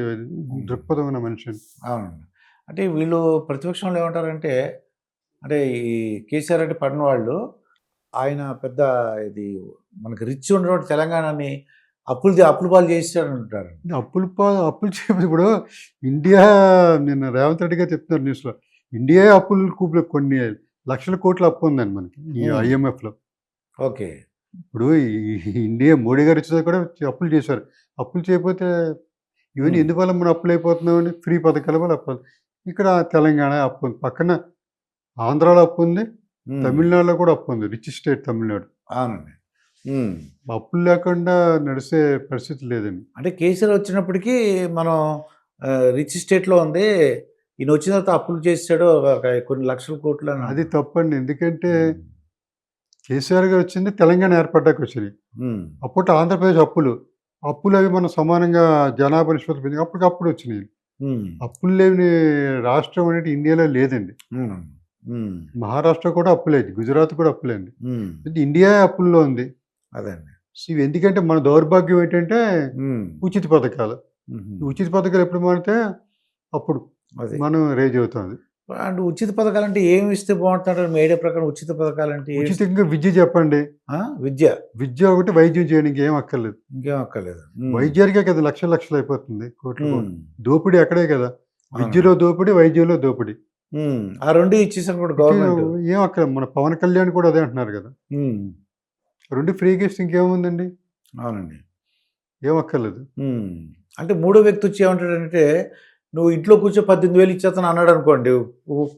దృక్పథం ఉన్న మనిషి. అవునండి. అంటే వీళ్ళు ప్రతిపక్షంలో ఏమంటారంటే అంటే ఈ కేసీఆర్ అంటే పడిన వాళ్ళు ఆయన పెద్ద ఇది మనకి రిచ్ ఉన్నటువంటి తెలంగాణని అప్పులు పాలు చేస్తాడు అంటారు. అప్పులు చేయదు. ఇప్పుడు ఇండియా నిన్న రేవంత్ రెడ్డి గారు చెప్తున్నారు న్యూస్లో, ఇండియా అప్పులు కూపులు కొన్ని లక్షల కోట్ల అప్పు ఉందండి మనకి ఈ IMFలో. ఓకే. ఇప్పుడు ఇండియా మోడీ గారు వచ్చేది కూడా అప్పులు చేశారు. అప్పులు చేయకపోతే ఇవన్నీ ఎందువల్ల మనం అప్పులు అయిపోతున్నామని ఫ్రీ పథకాల వల్ల అప్పులు. ఇక్కడ తెలంగాణ అప్పు ఉంది, పక్కన ఆంధ్రాలో అప్పు ఉంది, తమిళనాడులో కూడా అప్పు ఉంది. Rich state Tamil Nadu. అవునండి. అప్పులు లేకుండా నడిచే పరిస్థితి లేదండి. అంటే కేసీఆర్ వచ్చినప్పటికీ మనం రిచ్ స్టేట్లో ఉంది, ఈయన వచ్చిన తర్వాత అప్పులు చేసాడు కొన్ని లక్షల కోట్లు. అది తప్పండి. ఎందుకంటే కేసీఆర్ గారు వచ్చింది తెలంగాణ ఏర్పడ్డాక వచ్చినాయి. అప్పట్లో ఆంధ్రప్రదేశ్ అప్పులు అవి మనం సమానంగా జనాభా నిష్పత్తి పెరిగి అప్పటికప్పుడు వచ్చినాయి. అప్పులు లేని రాష్ట్రం అనేది ఇండియాలో లేదండి. మహారాష్ట్ర కూడా అప్పులేదు, గుజరాత్ కూడా అప్పులేండి. ఇండియా అప్పుల్లో ఉంది. అదండి. ఇవి ఎందుకంటే మన దౌర్భాగ్యం ఏంటంటే ఉచిత పథకాలు. మ్మ్. ఉచిత పథకాలు ఎప్పుడు మారితే అప్పుడు అదే మనం రేజ్ అవుతుంది. అంటే ఉచిత పథకాలు అంటే ఏమి ఇస్తే బాగుంటుంటారు మీ ఐడియా ప్రకారం? ఉచిత పథకాలు అంటే ఏమి ఉచితంగా విద్య చెప్పండి. విద్య విద్య ఒకటి, వైద్యం చేయడానికి ఏం అక్కర్లేదు. ఇంకేం అక్కర్లేదు. వైద్యానికే కదా లక్షలు లక్షలు అయిపోతుంది, కోట్లు కోట్లు. మ్మ్. దోపిడీ అక్కడే కదా, అవునండి. విద్యలో దోపిడీ, వైద్యంలో దోపిడీ. ఆ రెండు ఇచ్చేసారు కూడా గవర్నమెంట్. ఏం అక్కడ మన పవన్ కళ్యాణ్ కూడా అదే అంటున్నారు కదా, రెండు ఫ్రీగా ఇస్తే ఇంకేముందండి, అవునండి. ఏం అక్కర్లేదు. అంటే మూడో వ్యక్తి వచ్చి ఏమంటాడంటే, నువ్వు ఇంట్లో కూర్చో 18,000 ఇచ్చేస్తాను అన్నాడు అనుకోండి,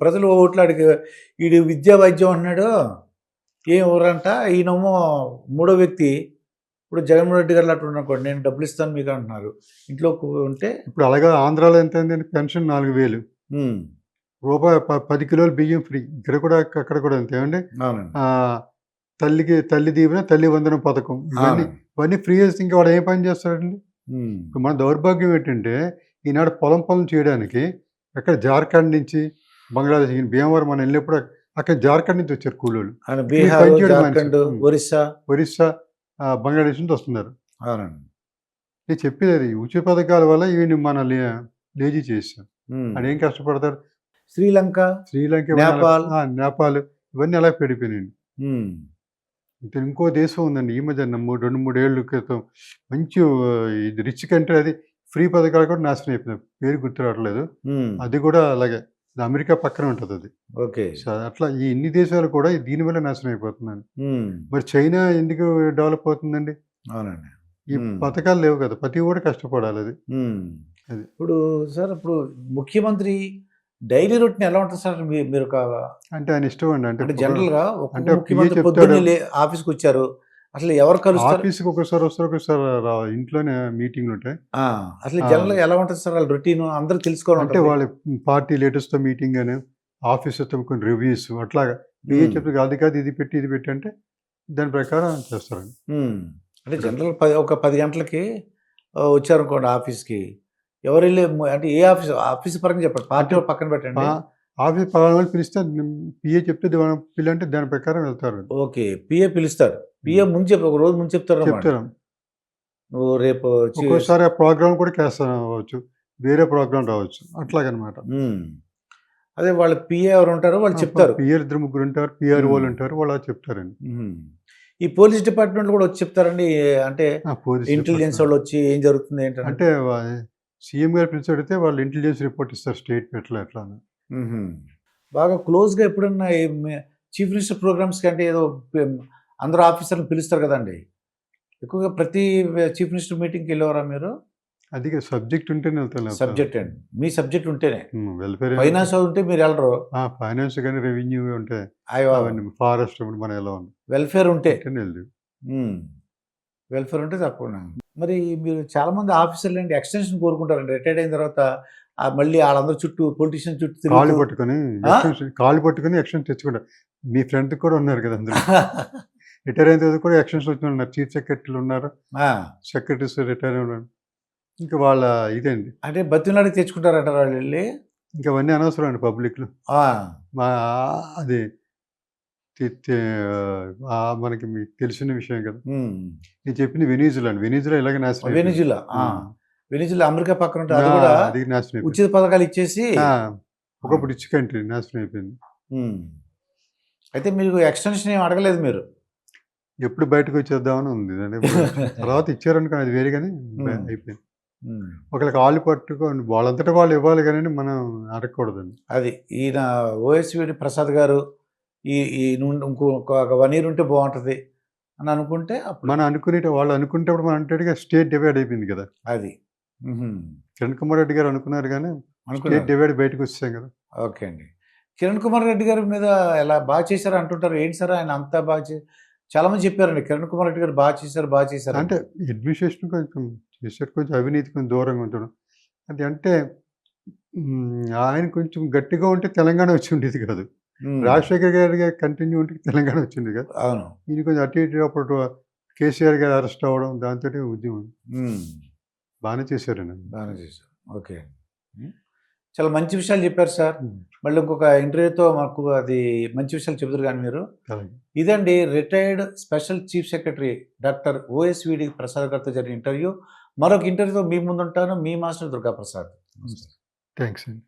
ప్రజలు ఓట్లాడికి వీడు విద్యా వైద్యం అంటున్నాడు, ఏం ఎవరంట ఈయనేమో మూడో వ్యక్తి. ఇప్పుడు జగన్మోహన్ రెడ్డి గారు అట్లా అనుకోండి, నేను డబ్బులు ఇస్తాను మీకు అంటున్నారు, ఇంట్లో ఉంటే. ఇప్పుడు అలాగా ఆంధ్రాలో ఎంత అయిందండి పెన్షన్? 4,000 రూపాయి, 10 కిలోలు బియ్యం ఫ్రీ. ఇక్కడ కూడా అక్కడ కూడా అంతే ఏమండి. అవునండి. తల్లి దీవెన, తల్లి వందనం పథకం, ఇవన్నీ అవునండి. ఇవన్నీ ఫ్రీ చేస్తే ఇంకా వాడు ఏం పని చేస్తాడండి? ఇప్పుడు మన దౌర్భాగ్యం ఏంటంటే, ఈనాడు పొలం చేయడానికి ఎక్కడ జార్ఖండ్ నుంచి, బంగ్లాదేశ్, భీమవరం మనం వెళ్ళినప్పుడు అక్కడ జార్ఖండ్ నుంచి వచ్చారు కూలోళ్ళు. బీహార్, పని చేయడం జార్ఖండ్, ఒరిస్సా, బంగ్లాదేశ్ నుంచి వస్తున్నారు. అవునండి. నేను చెప్పేది అది, ఉచిత పథకాల వల్ల ఇవి మన లేజీ చేశాం. అదేం కష్టపడతాడు. శ్రీలంక, నేపాల్. నేపాల్ ఇవన్నీ అలా పెడిపోయినాయండి. ఇంకో దేశం ఉందండి ఈ మధ్య 2-3 ఏళ్ళ క్రితం, మంచి ఇది రిచ్ కంట్రీ, అది ఫ్రీ పథకాలు కూడా నాశనం అయిపోయినాయి, పేరు గుర్తు రావట్లేదు. అది కూడా అలాగే, అమెరికా పక్కన ఉంటుంది అది. ఓకే. అట్లా ఈ ఇన్ని దేశాలు కూడా దీనివల్ల నాశనం అయిపోతున్నాయి. మరి చైనా ఎందుకు డెవలప్ అవుతుందండి? అవునండి. ఈ పథకాలు లేవు కదా, ప్రతి కూడా కష్టపడాలి అది. అది ఇప్పుడు సార్, ఇప్పుడు ముఖ్యమంత్రి డైలీ రొటీన్ ఎలా ఉంటుంది సార్? మీరు అంటే ఆయన ఇష్టం అండి. అంటే జనరల్గా అంటే ముఖ్యమంత్రి పొద్దున్నే ఆఫీస్కి వచ్చారు, అసలు ఎవరు కలుస్తారు? ఆఫీస్కి ఒకసారి వస్తారు, ఒకసారి ఇంట్లోనే మీటింగ్లు ఉంటాయి. అసలు జనరల్గా ఎలా ఉంటుంది సార్ వాళ్ళ రొటీన్? అందరూ తెలుసుకోవాలి అంటే వాళ్ళ పార్టీ లీడర్స్తో మీటింగ్ అని, ఆఫీసర్తో కొన్ని రివ్యూస్ అట్లాగా. ఏ చెప్తే అది కాదు, ఇది పెట్టి అంటే దాని ప్రకారం చేస్తారండి. అంటే జనరల్ ఒక 10 గంటలకి వచ్చారనుకోండి ఆఫీస్కి, ఎవరు వెళ్ళి అంటే ఏ ఆఫీస్ పరంగా చెప్పండి, పార్టీ పక్కన పెట్టండి. ఆఫీస్ పలానా వాళ్ళు పిలిస్తే, పిఏ చెప్తే పిల్లంటే దాని ప్రకారం వెళ్తారు. ఓకే, పిఏ పిలుస్తారు. పిఏ ముందు ఒక రోజు ముందు చెప్తారు. నువ్వు రేపు ఒక్కోసారి ఆ ప్రోగ్రామ్ కూడా క్యాన్సల్ అవ్వచ్చు, వేరే ప్రోగ్రామ్ రావచ్చు, అట్లాగనమాట. అదే వాళ్ళ పిఏ ఎవరు ఉంటారో వాళ్ళు చెప్తారు. పిఏ 2-3 ఉంటారు, పిఆర్ఓలు ఉంటారు, వాళ్ళు చెప్తారండి. ఈ పోలీస్ డిపార్ట్మెంట్ కూడా వచ్చి చెప్తారండి, అంటే ఇంటెలిజెన్స్ వాళ్ళు వచ్చి ఏం జరుగుతుంది ఏంటంటే, సీఎం గారు పిలిచి అడిగితే వాళ్ళు ఇంటెలిజెన్స్ రిపోర్ట్ ఇస్తారు, స్టేట్ ఎట్లా. బాగా క్లోజ్గా ఎప్పుడన్నా చీఫ్ మినిస్టర్ ప్రోగ్రామ్స్కి అంటే ఏదో అందరూ ఆఫీసర్లు పిలుస్తారు కదండి, ఎక్కువగా ప్రతి చీఫ్ మినిస్టర్ మీటింగ్కి వెళ్ళేవారా మీరు? అది సబ్జెక్ట్ ఉంటేనే వెళ్తాను. సబ్జెక్ట్ అండి, మీ సబ్జెక్ట్ ఉంటేనే. వెల్ఫేర్, ఫైనాన్స్ ఉంటే మీరు వెళ్ళరు. ఫైనాన్స్ కానీ రెవెన్యూ ఉంటే, ఫారెస్ట్ మనం ఎలా ఉంది, వెల్ఫేర్ ఉంటే వెళ్దు. వెల్ఫేర్ ఉంటే తప్పకుండా. మరి మీరు చాలామంది ఆఫీసర్లు అండి ఎక్స్టెన్షన్ కోరుకుంటారండి, రిటైర్డ్ అయిన తర్వాత మళ్ళీ వాళ్ళందరూ చుట్టూ, పొలిటీషియన్ చుట్టూ కాళ్ళు పట్టుకొని ఎక్స్టెన్షన్ తెచ్చుకుంటారు. మీ ఫ్రెండ్ కూడా ఉన్నారు కదా అందులో, రిటైర్ అయిన తర్వాత కూడా ఎక్స్టెన్షన్ వచ్చిన ఉన్నారు, చీఫ్ సెక్రటరీలు ఉన్నారు, సెక్రటరీస్ రిటైర్ ఉన్నారు. ఇంకా వాళ్ళ ఇదేండి, అంటే బతినాడికి తెచ్చుకుంటారంటారు వాళ్ళు వెళ్ళి. ఇంకా అవన్నీ అనవసరం అండి పబ్లిక్లో. అది మనకి మీకు తెలిసిన విషయం కదా. నేను చెప్పింది వెనిజులా అండి, వెనిజులా ఇలాగే నాశనం. వెనిజులా అమెరికా పక్కన ఉంటుంది, అది కూడా అది నాశనం, ఉచిత పథకాలు ఇచ్చేసి ఒకప్పుడు రిచ్ కంట్రీ నాశనం అయిపోయింది. అయితే మీకు ఎక్స్టెన్షన్ ఏం అడగలేదు మీరు? ఎప్పుడు బయటకు వచ్చేద్దామని ఉంది, తర్వాత ఇచ్చారనుకో అది వేరే, కానీ అయిపోయింది. ఒకళ్ళకి కాళ్ళు పట్టుకొని వాళ్ళంతటా వాళ్ళు ఇవ్వాలి కానీ మనం అడగకూడదండి. అది ఈయన ఓఎస్వి ప్రసాద్ గారు ఈ ఇంకొక 1 year ఉంటే బాగుంటుంది అని అనుకుంటే, మనం వాళ్ళు అనుకునేటప్పుడు మనం అంటే స్టేట్ డివైడ్ అయిపోయింది కదా. అది కిరణ్ కుమార్ రెడ్డి గారు అనుకున్నారు కానీ స్టేట్ డివైడ్ బయటకు వచ్చాం కదా. ఓకే అండి. కిరణ్ కుమార్ రెడ్డి గారి మీద ఎలా బాగా చేశారు అంటుంటారు, ఏంటి సార్ ఆయన అంతా బాగా చాలా మంది చెప్పారండి, కిరణ్ కుమార్ రెడ్డి గారు బాగా చేశారు అంటే అడ్మినిస్ట్రేషన్ కొంచెం చేశారు, కొంచెం అవినీతి కొంచెం దూరంగా ఉంచడం. అది అంటే ఆయన కొంచెం గట్టిగా ఉంటే తెలంగాణ వచ్చి ఉండేది కాదు, రాజశేఖర్ గారి కంటిన్యూ ఉంటే తెలంగాణ వచ్చింది కదా. అవును, ఈయన కొంచెం అటు ఇటు అప్పుడు కేసీఆర్ గారు అరెస్ట్ అవ్వడం, దాంతో ఉద్యమం బాగానే చేశారండి. బాగానే చేశారు. ఓకే, చాలా మంచి విషయాలు చెప్పారు సార్. మళ్ళీ ఇంకొక ఇంటర్వ్యూతో మాకు అది మంచి విషయాలు చెబుతారు కానీ మీరు. ఇదండి retired special chief secretary doctor ఓఎస్విడి ప్రసాద్ గారితో జరిగిన ఇంటర్వ్యూ. మరొక ఇంటర్వ్యూతో మీ ముందుంటాను. మీ మాస్టర్ దుర్గాప్రసాద్. థ్యాంక్స్ అండి.